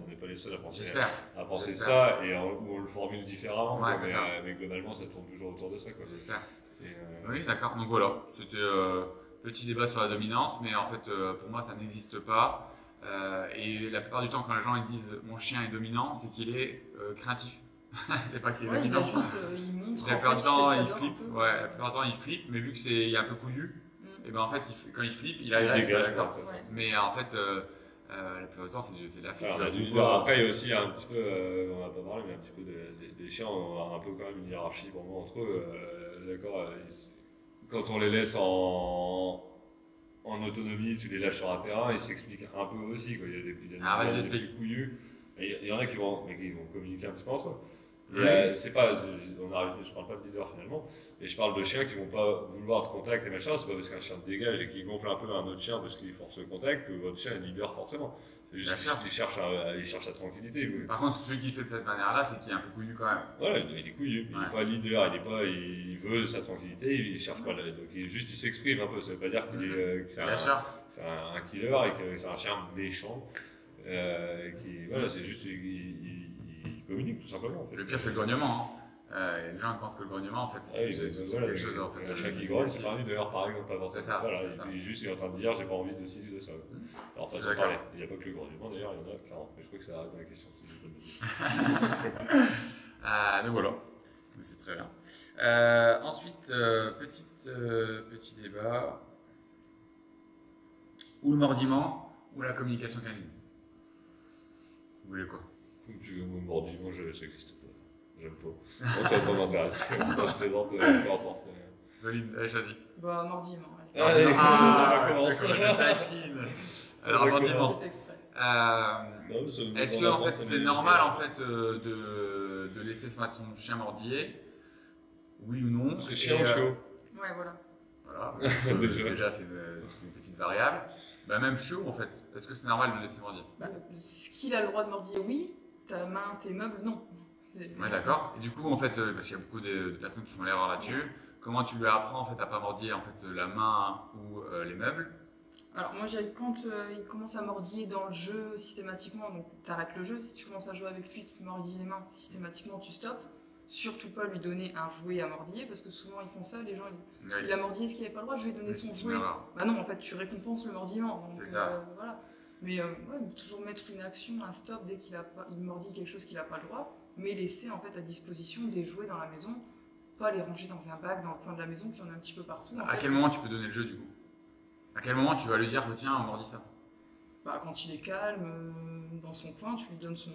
Speaker 2: on n'est pas les seuls
Speaker 1: J'espère.
Speaker 2: à penser
Speaker 1: J'espère.
Speaker 2: ça, et où on le formule différemment,
Speaker 1: Ouais,
Speaker 2: quoi,
Speaker 1: c'est
Speaker 2: mais,
Speaker 1: ça.
Speaker 2: mais globalement, ça tourne toujours autour de ça. Quoi.
Speaker 1: J'espère.
Speaker 2: Et,
Speaker 1: Oui, d'accord. Donc voilà, c'était petit débat sur la dominance, mais en fait, pour moi, ça n'existe pas. Et la plupart du temps, quand les gens ils disent mon chien est dominant, c'est qu'il est craintif. C'est pas qu'il est
Speaker 3: Ouais, il
Speaker 1: dominant.
Speaker 3: a juste, il montre.
Speaker 1: La
Speaker 3: en
Speaker 1: plupart
Speaker 3: fait,
Speaker 1: du temps,
Speaker 3: fait le
Speaker 1: il
Speaker 3: cadeau
Speaker 1: flippe.
Speaker 3: un peu.
Speaker 1: Ouais, la plupart du temps, il flippe, mais vu que il est un peu couillu,
Speaker 3: Mm.
Speaker 1: et ben en fait, quand il flippe, il
Speaker 2: il
Speaker 1: agresse.
Speaker 2: dégage,
Speaker 1: d'accord.
Speaker 2: quoi,
Speaker 3: Ouais.
Speaker 1: Mais en fait, la plupart du temps, c'est de la flippe.
Speaker 2: Alors, on a dû dire, après, il y a aussi un petit peu, on n'a pas parlé, mais un petit peu des chiens ont un peu quand même une hiérarchie pour moi entre eux. D'accord, quand on les laisse en autonomie, tu les lâches sur un terrain, ils s'expliquent un peu aussi. Quoi. Il y a
Speaker 1: Ah, vas-y,
Speaker 2: des
Speaker 1: explique.
Speaker 2: plus couillus, et il y en a qui vont communiquer un petit peu entre eux. Et,
Speaker 1: Oui.
Speaker 2: c'est pas, je parle pas de leader finalement, mais je parle de chiens qui vont pas vouloir de contact et machin. C'est pas parce qu'un chien te dégage et qu'il gonfle un peu un autre chien parce qu'il force le contact que votre chien est leader forcément. C'est juste
Speaker 1: Bien sûr.
Speaker 2: qu'il cherche la tranquillité.
Speaker 1: Par contre, celui qui fait de cette manière-là, c'est qu'il est un peu couillu quand même.
Speaker 2: Voilà, il est couillu, il
Speaker 1: Ouais.
Speaker 2: n'est pas leader, il veut sa tranquillité, il cherche pas, donc il s'exprime un peu. Ça veut pas dire qu'il est, que
Speaker 1: Bien sûr.
Speaker 2: c'est un killer et que c'est un chien méchant. Voilà, c'est juste il communique tout simplement. En fait.
Speaker 1: Le pire, c'est le grognement. Et les gens pensent que le grognement, en fait,
Speaker 2: Ah oui,
Speaker 1: c'est
Speaker 2: voilà,
Speaker 1: quelque chose en fait.
Speaker 2: un chat qui grogne, c'est pas lui d'ailleurs, par exemple, pas forcément.
Speaker 1: C'est ça,
Speaker 2: Voilà,
Speaker 1: c'est ça.
Speaker 2: il est juste en train de dire j'ai pas envie de ci, de ça. Alors,
Speaker 1: Je suis
Speaker 2: façon de
Speaker 1: d'accord.
Speaker 2: parler. Il n'y a pas que le grognement d'ailleurs, il y en a 40. Mais je crois que ça arrête dans la question. Si je peux me dire.
Speaker 1: Donc voilà, c'est très bien. Ensuite, petit débat. Ou le mordiment, ou la communication canine. Vous voulez quoi?
Speaker 2: Le mordiment, ça existe pas. J'aime pas. Moi, ça va pas m'intéresser. Moi, je plaisante, peu importe.
Speaker 1: Valine, allez, choisis.
Speaker 3: Bah, mordiment, allez.
Speaker 2: Allez,
Speaker 1: Ah,
Speaker 2: on commence.
Speaker 1: c'est comme une taquine. Alors,
Speaker 2: On
Speaker 1: mordiment.
Speaker 3: C'est exprès.
Speaker 2: Non, ça me
Speaker 1: Est-ce
Speaker 2: met
Speaker 1: que
Speaker 2: en
Speaker 1: en fait,
Speaker 2: avant, ça
Speaker 1: c'est
Speaker 2: me
Speaker 1: normal
Speaker 2: dit,
Speaker 1: en fait de laisser faire son chien mordiller? Oui ou non?
Speaker 2: C'est chiant
Speaker 1: Et,
Speaker 2: ou chiot?
Speaker 3: Ouais, voilà.
Speaker 1: Voilà.
Speaker 2: Déjà.
Speaker 1: C'est une petite variable. Bah, même chiot en fait. Est-ce que c'est normal de le laisser mordiller?
Speaker 3: Bah, ce qu'il a le droit de mordiller, oui. Ta main, tes meubles, non.
Speaker 1: Ouais, d'accord. Et du coup, en fait, parce qu'il y a beaucoup de personnes qui font l'erreur là-dessus, comment tu lui apprends en fait à pas mordiller en fait la main ou les meubles?
Speaker 3: Alors moi, quand il commence à mordiller dans le jeu systématiquement, donc t'arrêtes le jeu. Si tu commences à jouer avec lui qui te mordille les mains, systématiquement tu stoppes. Surtout pas lui donner un jouet à mordiller, parce que souvent ils font ça, les gens, il a mordillé, est-ce qu'il n'avait pas le droit, je lui ai donné son jouet. Bah non, en fait tu récompenses le mordillement.
Speaker 1: C'est ça.
Speaker 3: Voilà. Mais ouais, toujours mettre une action, un stop dès qu'il mordit quelque chose qu'il n'a pas le droit, mais laisser en fait à disposition des jouets dans la maison, pas les ranger dans un bac dans le coin de la maison qui en a un petit peu partout.
Speaker 1: À quel moment tu peux donner le jeu du coup? À quel moment tu vas lui dire tiens, on mordit ça?
Speaker 3: Bah, quand il est calme, dans son coin, tu lui donnes son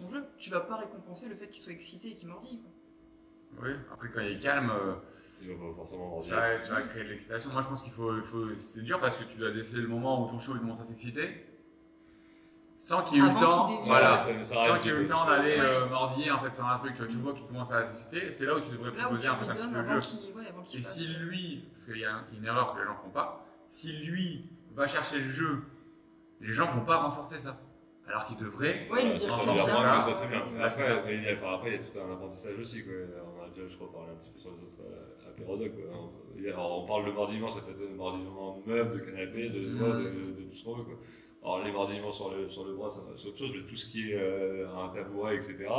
Speaker 3: jeu. Tu vas pas récompenser le fait qu'il soit excité et qu'il mordille, quoi.
Speaker 1: Oui, après quand il est calme,
Speaker 2: Il va pas forcément
Speaker 1: tu
Speaker 2: mordiller.
Speaker 1: vas créer de l'excitation. Moi je pense qu'il faut. C'est dur parce que tu dois laisser le moment où ton chiot il commence à s'exciter sans qu'il ait eu le
Speaker 3: Avant
Speaker 1: temps.
Speaker 3: qu'il dévie.
Speaker 1: Voilà.
Speaker 2: Ça
Speaker 1: Sans
Speaker 2: arrive
Speaker 1: qu'il ait eu le
Speaker 2: vite
Speaker 1: temps
Speaker 2: aussi.
Speaker 1: d'aller
Speaker 3: Ouais.
Speaker 1: mordiller en fait sur un truc, tu vois qu'il commence à s'exciter, c'est là où tu devrais
Speaker 3: Là où tu
Speaker 1: proposer en fait
Speaker 3: lui
Speaker 1: un petit
Speaker 3: donnes
Speaker 1: peu le
Speaker 3: avant
Speaker 1: jeu.
Speaker 3: qu'il
Speaker 1: Et
Speaker 3: fasse.
Speaker 1: si lui, parce qu'il y a une erreur que les gens font pas, si lui va chercher le jeu, les gens vont pas renforcer ça. Alors qu'ils devraient.
Speaker 3: Ouais, lui dire
Speaker 2: Ça,
Speaker 3: c'est
Speaker 2: ça,
Speaker 3: bien.
Speaker 2: ça, c'est bien.
Speaker 1: Ouais,
Speaker 2: Après,
Speaker 1: c'est ça.
Speaker 2: il y a tout un apprentissage aussi. Quoi. On a déjà, je crois, parlé un petit peu sur les autres apérodocs. On parle de mordillement, ça peut être mordillement de meubles, de canapé, de doigts, de tout ce qu'on veut. Quoi. Alors, les mordillements sur le bras, c'est autre chose, mais tout ce qui est un tabouret, etc.,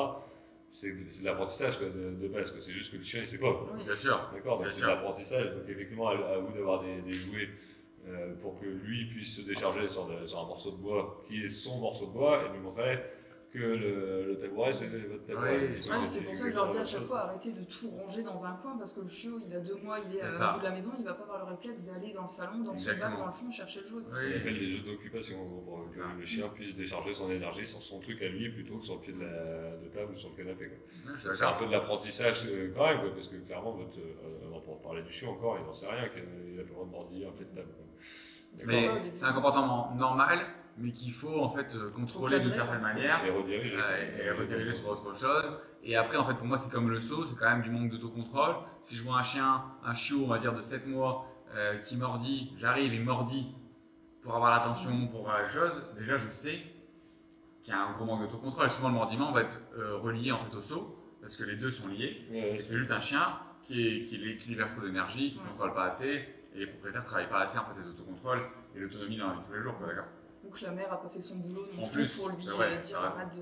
Speaker 2: c'est de l'apprentissage de base. Quoi. C'est juste que le chien, il sait pas. Quoi.
Speaker 3: Oui.
Speaker 1: Bien sûr.
Speaker 2: D'accord, donc
Speaker 1: Bien
Speaker 2: c'est
Speaker 1: sûr.
Speaker 2: de l'apprentissage. Donc, effectivement, à vous d'avoir des jouets. Pour que lui puisse se décharger sur un morceau de bois qui est son morceau de bois et lui montrer que le tabouret c'est votre tabouret.
Speaker 1: Oui.
Speaker 3: Ah, mais c'est pour ça que je leur dis à chaque fois arrêtez de tout ranger dans un coin parce que le chiot il a 2 mois, il est
Speaker 1: C'est
Speaker 3: à
Speaker 1: ça.
Speaker 3: bout de la maison, il va pas avoir le réflexe d'aller dans le salon, dans son
Speaker 1: Exactement.
Speaker 3: bac, dans le fond chercher le jouet.
Speaker 2: On
Speaker 1: Oui.
Speaker 2: appelle les jeux d'occupation en gros, pour que
Speaker 1: Ça.
Speaker 2: le chien puisse décharger son énergie sur son truc à lui plutôt que sur le pied de table ou sur le canapé. Quoi.
Speaker 1: Ouais, je suis
Speaker 2: Donc, c'est un
Speaker 1: d'accord.
Speaker 2: peu de l'apprentissage quand même, quoi, parce que clairement, pour parler du chien encore, il n'en sait rien qu'il a pas le droit de mordiller un pied de table. Quoi.
Speaker 1: Mais
Speaker 3: D'accord.
Speaker 1: c'est un comportement normal, mais qu'il faut en fait contrôler d'une
Speaker 3: cadrer,
Speaker 1: certaine
Speaker 3: ouais.
Speaker 1: manière
Speaker 2: Et rediriger.
Speaker 1: et rediriger sur autre chose. Et après, en fait, pour moi, c'est comme le saut, c'est quand même du manque d'autocontrôle. Si je vois un chiot, on va dire de 7 mois, qui mordit, j'arrive, il mordit pour avoir l'attention, pour avoir les choses, déjà je sais qu'il y a un gros manque d'autocontrôle. Souvent, le mordiment va être relié en fait au saut, parce que les deux sont liés.
Speaker 2: Ouais,
Speaker 1: Et c'est juste un chien qui libère trop d'énergie, qui ne
Speaker 3: Ouais.
Speaker 1: contrôle pas assez, et les propriétaires ne travaillent pas assez en fait les autocontrôles et l'autonomie dans la vie de tous les jours, quoi, d'accord?
Speaker 3: Donc la mère a pas fait son boulot non
Speaker 1: En
Speaker 3: plus
Speaker 1: plus,
Speaker 3: pour lui
Speaker 1: c'est vrai,
Speaker 3: dire
Speaker 1: c'est vrai.
Speaker 3: arrête de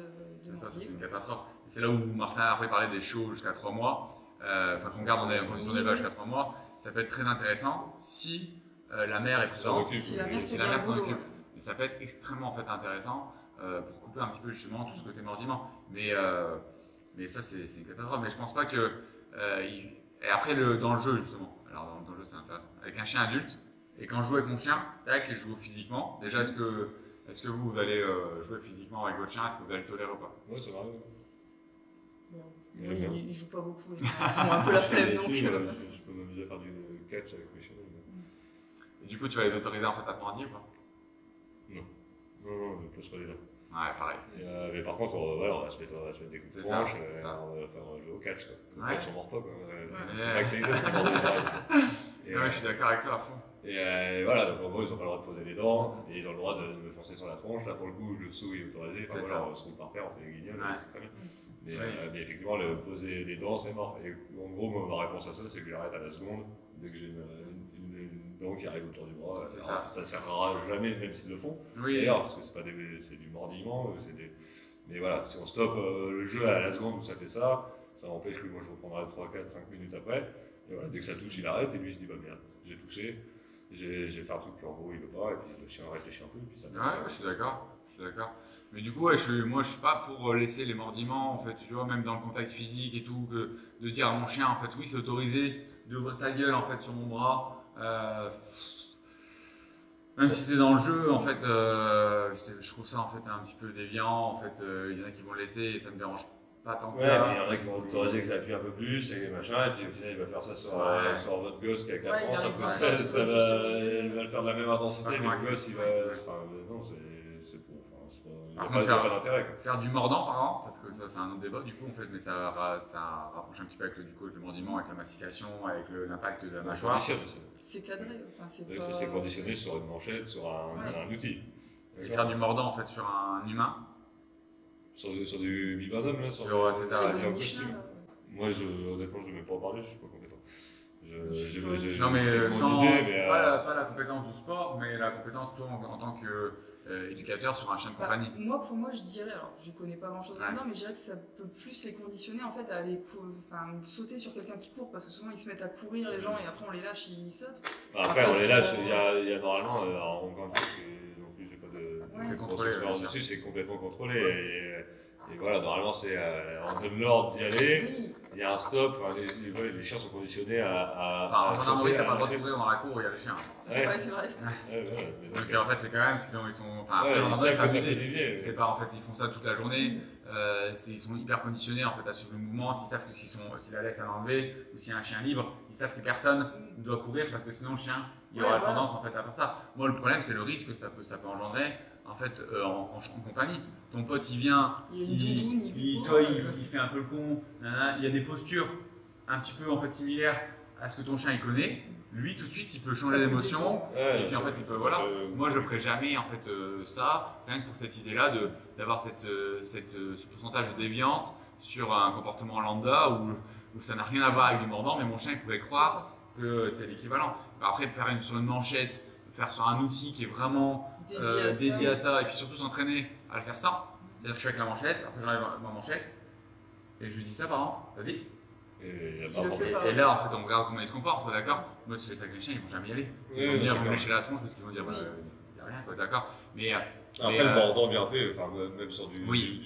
Speaker 1: Ça, c'est
Speaker 3: mordiller.
Speaker 1: une catastrophe. Et c'est là où Martin a parlé des chiots jusqu'à 3 mois, enfin qu'on garde en condition d'élevage jusqu'à 3 mois, ça peut être très intéressant si la mère est présente,
Speaker 2: occupe.
Speaker 3: Si la mère
Speaker 1: si
Speaker 3: fait
Speaker 1: la
Speaker 3: bien
Speaker 1: mère
Speaker 3: le
Speaker 1: s'en
Speaker 3: boulot.
Speaker 1: occupe.
Speaker 3: Ouais.
Speaker 1: Et ça peut être extrêmement en fait, intéressant pour couper un petit peu justement tout ce côté mordiment. Mais ça, c'est une catastrophe. Mais je pense pas que. Et après, dans le jeu, justement, alors dans le jeu, c'est intéressant. Avec un chien adulte, et quand je joue avec mon chien, tac, je joue physiquement. Déjà, est-ce que vous allez jouer physiquement avec votre chien? Est-ce que vous allez le tolérer ou pas?
Speaker 2: Ouais, ça m'arrive.
Speaker 3: Bon.
Speaker 2: J'aime bien.
Speaker 3: Ils jouent pas beaucoup, ils ont un peu la flemme donc.
Speaker 2: Je peux m'amuser à faire du catch avec mes chiens.
Speaker 1: Et du coup, tu vas les autoriser en fait à te mordiller ou pas?
Speaker 2: Non, ne pose pas les dents.
Speaker 1: Ouais, pareil.
Speaker 2: Mais par contre, on va se mettre des coups de
Speaker 1: C'est ça,
Speaker 2: tranche,
Speaker 1: c'est ça.
Speaker 2: on va jouer au catch. Quoi. Au
Speaker 1: Ouais.
Speaker 2: catch, on mord pas. Quoi.
Speaker 1: Ouais.
Speaker 2: Mike Tyson, qui mord les oreilles. Et,
Speaker 1: Ouais, je suis d'accord avec toi à fond.
Speaker 2: et voilà, donc en gros, ils n'ont pas le droit de poser les dents, et ils ont le droit de me foncer sur la tronche. Là, pour le coup, le saut est autorisé. Enfin,
Speaker 1: C'est
Speaker 2: voilà,
Speaker 1: ça.
Speaker 2: on se roule par terre, on fait des guignols,
Speaker 1: Ouais.
Speaker 2: c'est très bien.
Speaker 1: Ouais.
Speaker 2: Mais effectivement, poser les dents, c'est mort. Et en gros, moi, ma réponse à ça, c'est que j'arrête à la seconde, dès que j'ai une dent qui arrive autour du bras.
Speaker 1: C'est
Speaker 2: Alors, ça ne servira jamais, même s'ils le font.
Speaker 1: Oui.
Speaker 2: D'ailleurs, parce que c'est du mordillement, mais voilà, si on stoppe le jeu à la seconde où ça fait ça, Ça n'empêche que moi je reprendrai 3, 4, 5 minutes après. Et voilà, dès que ça touche, il arrête et lui il se dit bah merde, j'ai touché, j'ai fait un truc qu'en gros il veut pas, et puis le chien réfléchit un peu, puis ça passe.
Speaker 1: Ouais, je suis d'accord. Mais du coup, ouais, moi, je suis pas pour laisser les mordiments, en fait, tu vois, même dans le contact physique et tout, de dire à mon chien, en fait, oui, c'est autorisé d'ouvrir ta gueule, en fait, sur mon bras. Même si t'es dans le jeu, en fait, je trouve ça, en fait, un petit peu déviant. En fait, il y en a qui vont le laisser et ça me dérange pas tant que
Speaker 2: Ouais,
Speaker 1: ça.
Speaker 2: mais il y en a qui vont autoriser que ça appuie un peu plus et machin, et puis au final il va faire ça sur,
Speaker 1: Ouais.
Speaker 2: sur votre gosse qui a 4
Speaker 3: Ouais,
Speaker 2: ans,
Speaker 3: il
Speaker 2: sauf
Speaker 3: arrive
Speaker 2: que
Speaker 3: pas
Speaker 2: ça,
Speaker 3: à
Speaker 2: ça va, il va le faire de la même intensité,
Speaker 1: Pas
Speaker 2: mais le
Speaker 1: convaincu.
Speaker 2: gosse il va.
Speaker 1: Ouais.
Speaker 2: Enfin, non, c'est pour. Enfin, c'est pas, il n'y a,
Speaker 1: Par
Speaker 2: pas-
Speaker 1: contre,
Speaker 2: il y a pas d'intérêt quoi.
Speaker 1: Faire du mordant, par exemple, parce que ça, c'est un autre débat, du coup, en fait, mais ça rapproche un petit peu avec le mordiment, avec la mastication, avec l'impact de la
Speaker 2: On
Speaker 1: mâchoire.
Speaker 2: conditionne aussi.
Speaker 3: C'est cadré, enfin, c'est
Speaker 2: Mais
Speaker 3: pas...
Speaker 2: c'est conditionné sur une manchette, sur un outil.
Speaker 1: Et faire du mordant, en fait, sur un humain.
Speaker 2: Sur du bibendum là,
Speaker 1: Sur,
Speaker 3: Ah,
Speaker 1: c'est
Speaker 3: les
Speaker 1: ça,
Speaker 2: il y a
Speaker 3: bonnes
Speaker 2: un
Speaker 3: Michelin,
Speaker 2: costume.
Speaker 3: là.
Speaker 2: Moi, honnêtement, je ne vais même pas en parler, je suis pas compétent. J'ai
Speaker 1: Non, mais
Speaker 2: mon
Speaker 1: sans,
Speaker 2: idée, mais
Speaker 1: pas la compétence du sport, mais la compétence, toi, en tant qu'éducateur sur un chien de
Speaker 3: Bah,
Speaker 1: compagnie.
Speaker 3: pour moi, je dirais, alors je connais pas grand chose
Speaker 1: Ouais.
Speaker 3: là-dedans, mais je dirais que ça peut plus les conditionner en fait à aller sauter sur quelqu'un qui court, parce que souvent ils se mettent à courir les gens et après on les lâche, ils sautent.
Speaker 2: après, on les lâche,
Speaker 3: c'est-
Speaker 2: il y a normalement, alors, encore une fois, non plus, j'ai pas de
Speaker 3: C'est
Speaker 2: grosse
Speaker 1: contrôlé,
Speaker 2: expérience
Speaker 1: bien sûr.
Speaker 2: dessus, c'est complètement contrôlé. Et voilà, normalement, on donne l'ordre d'y aller,
Speaker 3: Oui,
Speaker 2: il y a un stop, enfin, les chiens sont conditionnés
Speaker 1: Enfin, en
Speaker 2: à
Speaker 1: gendarmerie,
Speaker 2: choper,
Speaker 1: t'as pas
Speaker 2: à
Speaker 1: le droit de
Speaker 2: lâcher.
Speaker 1: courir dans la cour où il y a les chiens.
Speaker 3: c'est vrai, c'est vrai.
Speaker 2: Ouais, ouais, mais
Speaker 1: Donc,
Speaker 2: donc,
Speaker 1: en fait, c'est quand même, sinon ils sont. Enfin,
Speaker 2: ouais,
Speaker 1: après,
Speaker 2: ils
Speaker 1: en
Speaker 2: savent que ça
Speaker 1: gendarmerie,
Speaker 2: peut
Speaker 1: c'est
Speaker 2: dévier.
Speaker 1: c'est pas, en fait, ils font ça toute la journée. Ils sont hyper conditionnés en fait à suivre le mouvement. S'ils savent que si la laisse est enlevée ou s'il y a un chien libre, ils savent que personne ne doit courir parce que sinon le chien il aura
Speaker 3: Ouais, voilà.
Speaker 1: tendance en fait à faire ça. Moi, le problème, c'est le risque que ça peut engendrer en fait en compagnie. Ton pote il vient,
Speaker 3: Il y a une doudoune, il
Speaker 1: toi,
Speaker 3: court,
Speaker 1: il fait un peu le con, nanana. Il y a des postures un petit peu en fait similaires à ce que ton chien il connaît. Lui, tout de suite, il peut changer
Speaker 3: Ça peut
Speaker 1: d'émotion.
Speaker 2: Ouais,
Speaker 1: Et puis en fait, il peut,
Speaker 2: ça
Speaker 1: voilà.
Speaker 2: peut-
Speaker 1: Moi, je ferai jamais en fait ça, rien que pour cette idée-là d'avoir ce pourcentage de déviance sur un comportement lambda où ça n'a rien à voir avec du mordant, mais mon chien il pourrait croire que c'est l'équivalent. Après, sur une manchette, faire sur un outil qui est vraiment dédié à ça, et puis surtout s'entraîner à le faire ça. C'est-à-dire que je fais avec la manchette, après j'enlève ma manchette, et je lui dis ça par exemple, vas-y.
Speaker 2: Et
Speaker 3: Il le fait pas.
Speaker 1: Et là, en fait, on regarde comment il se comporte, quoi, d'accord. Moi, si je fais ça avec les chiens, ils vont jamais y aller. Ils vont
Speaker 2: Ouais,
Speaker 1: venir
Speaker 2: c'est
Speaker 1: me
Speaker 2: clair.
Speaker 1: lâcher la tronche parce qu'ils vont dire,
Speaker 3: Oui.
Speaker 1: il n'y a rien, quoi, d'accord. Mais
Speaker 2: Après, le mordant bien fait, enfin, même sur
Speaker 1: Oui.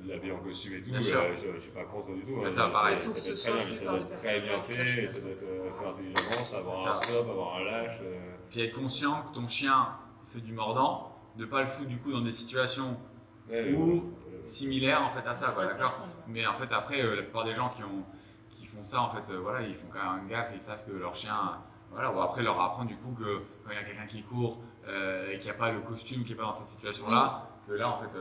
Speaker 2: de l'habillé en costume et tout,
Speaker 1: Bien sûr.
Speaker 2: je suis pas contre du tout.
Speaker 1: C'est
Speaker 2: hein.
Speaker 1: ça, pareil.
Speaker 3: Faut que
Speaker 2: Ça doit être
Speaker 3: ce
Speaker 2: très
Speaker 3: soit
Speaker 2: bien, mais
Speaker 3: fait
Speaker 2: ça
Speaker 3: par
Speaker 2: doit
Speaker 3: des
Speaker 2: être très bien
Speaker 3: personnes
Speaker 2: fait, et
Speaker 3: qui
Speaker 2: ça doit être fait intelligemment, savoir un
Speaker 1: C'est ça.
Speaker 2: stop, avoir un lâche.
Speaker 1: puis être conscient que ton chien fait du mordant, de pas le foutre du coup dans des situations
Speaker 2: Ouais,
Speaker 1: Ou- similaires en fait à ça, quoi,
Speaker 3: Ouais,
Speaker 1: d'accord.
Speaker 3: confondre.
Speaker 1: Mais en fait, après, la plupart des gens qui font ça, en fait, voilà, ils font quand même gaffe, ils savent que leur chien, voilà, ou après leur apprendre du coup que quand il y a quelqu'un qui court et qu'il n'y a pas le costume, qui n'est pas dans cette situation-là, que là, en fait,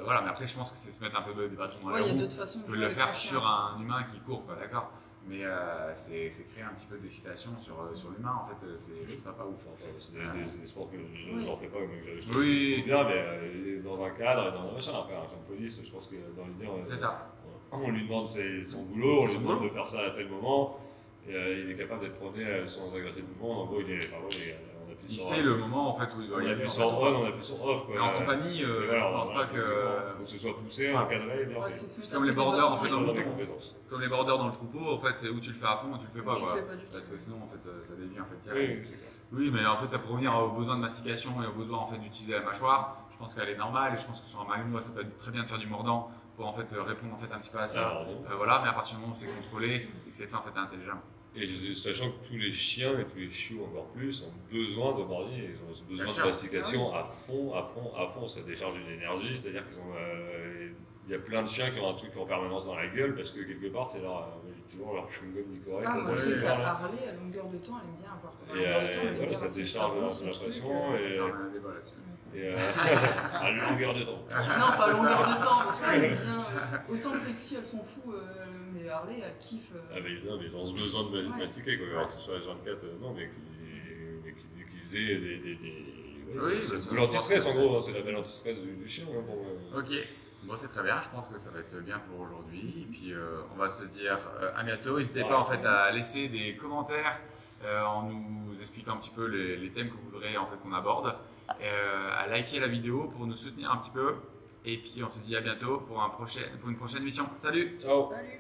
Speaker 1: voilà. Mais après, je pense que c'est se mettre un peu des bâtons dans
Speaker 3: Ouais,
Speaker 1: les
Speaker 3: il y a
Speaker 1: roues.
Speaker 3: d'autres façons
Speaker 1: Tu
Speaker 3: de
Speaker 1: peux
Speaker 3: jouer
Speaker 1: le
Speaker 3: avec
Speaker 1: faire
Speaker 3: un chien.
Speaker 1: sur un humain qui court, quoi, d'accord. Mais c'est créer un petit peu d'excitation sur l'humain, en fait, je trouve ça pas ouf.
Speaker 2: Enfin, c'est des sports que
Speaker 3: Oui.
Speaker 2: j'en fais pas, mais que je
Speaker 1: Oui.
Speaker 2: trouve bien, mais dans un cadre et dans un machin. Après, un chien de police, je pense que dans l'idée,
Speaker 1: C'est ça.
Speaker 2: on lui demande son boulot, on lui
Speaker 1: Son
Speaker 2: demande
Speaker 1: boulot.
Speaker 2: de faire ça à tel moment, et il est capable d'être promené sans agresser tout le monde. En gros, on appuie
Speaker 1: Il
Speaker 2: sur
Speaker 1: sait le moment, en fait, où il doit
Speaker 2: on
Speaker 1: y aller.
Speaker 2: appuie
Speaker 1: en
Speaker 2: sur
Speaker 1: fait.
Speaker 2: on, on appuie sur off. Quoi.
Speaker 1: Mais en compagnie,
Speaker 2: Et
Speaker 1: je
Speaker 2: voilà,
Speaker 1: pense pas que.
Speaker 2: faut que ce soit poussé, encadré, bien
Speaker 3: Ouais,
Speaker 2: fait.
Speaker 3: c'est se mettre
Speaker 1: Comme
Speaker 3: un
Speaker 1: les
Speaker 3: peu des
Speaker 1: bordeurs,
Speaker 3: bâtons
Speaker 1: en fait,
Speaker 3: dans
Speaker 1: dans
Speaker 3: les
Speaker 1: le
Speaker 2: Des
Speaker 3: roues.
Speaker 2: compétences.
Speaker 1: Comme les bordeurs dans le troupeau, en fait, c'est où tu le fais à fond ou tu le fais pas,
Speaker 3: Tu
Speaker 1: quoi.
Speaker 3: le fais pas du tout.
Speaker 1: Parce que sinon, en fait, ça dévie, en fait, direct.
Speaker 2: Oui, c'est clair.
Speaker 1: Oui, mais en fait, ça peut revenir aux besoins de mastication et aux besoins en fait d'utiliser la mâchoire. Je pense qu'elle est normale et je pense que sur un malinois, ça peut être très bien de faire du mordant pour en fait répondre en fait un petit peu à ça.
Speaker 2: Alors, bon.
Speaker 1: Voilà, mais à partir du moment où c'est contrôlé et que c'est fait en fait intelligemment.
Speaker 2: Et sachant que tous les chiens et tous les chiots encore plus ont besoin de mordiller, ils ont besoin
Speaker 1: Bien
Speaker 2: de
Speaker 1: sûr.
Speaker 2: mastication à fond, à fond, à fond. Ça décharge une énergie, c'est-à-dire qu'ils ont. Il y a plein de chiens qui ont un truc en permanence dans la gueule parce que quelque part c'est toujours leur chewing-gum correct.
Speaker 3: Ah, moi
Speaker 1: Ouais,
Speaker 3: je sais
Speaker 1: ouais,
Speaker 3: qu'à
Speaker 2: là.
Speaker 3: Harley, à longueur de temps, elle aime bien avoir. À
Speaker 2: Et,
Speaker 3: longueur de temps, elle aime
Speaker 2: voilà,
Speaker 3: bien
Speaker 2: ça
Speaker 3: avoir son
Speaker 2: décharge
Speaker 3: cerveau,
Speaker 2: un peu
Speaker 3: son
Speaker 2: la
Speaker 3: truc,
Speaker 2: pression et,
Speaker 1: Ça, on a un débat là-dessus.
Speaker 2: à longueur de temps.
Speaker 3: Non, pas à longueur de temps, mais tu vois, elle aime bien. Autant que Lexi, elle s'en fout, mais Harley, elle kiffe.
Speaker 2: Ah, non, mais ils ont ce besoin de
Speaker 3: Ouais.
Speaker 2: mastiquer, quoi. Alors que ce soit H24, non, mais qu'ils aient
Speaker 1: Oui,
Speaker 2: c'est
Speaker 1: bah,
Speaker 2: de l'anti-stress en gros, hein, c'est la belle anti-stress du chien. Hein, pour moi.
Speaker 1: Ok, bon c'est très bien, je pense que ça va être bien pour aujourd'hui. Et puis on va se dire à bientôt. N'hésitez pas en fait à laisser des commentaires en nous expliquant un petit peu les thèmes que vous voudrez en fait qu'on aborde, à liker la vidéo pour nous soutenir un petit peu. Et puis on se dit à bientôt pour une prochaine mission. Salut!
Speaker 2: Ciao!
Speaker 3: Salut.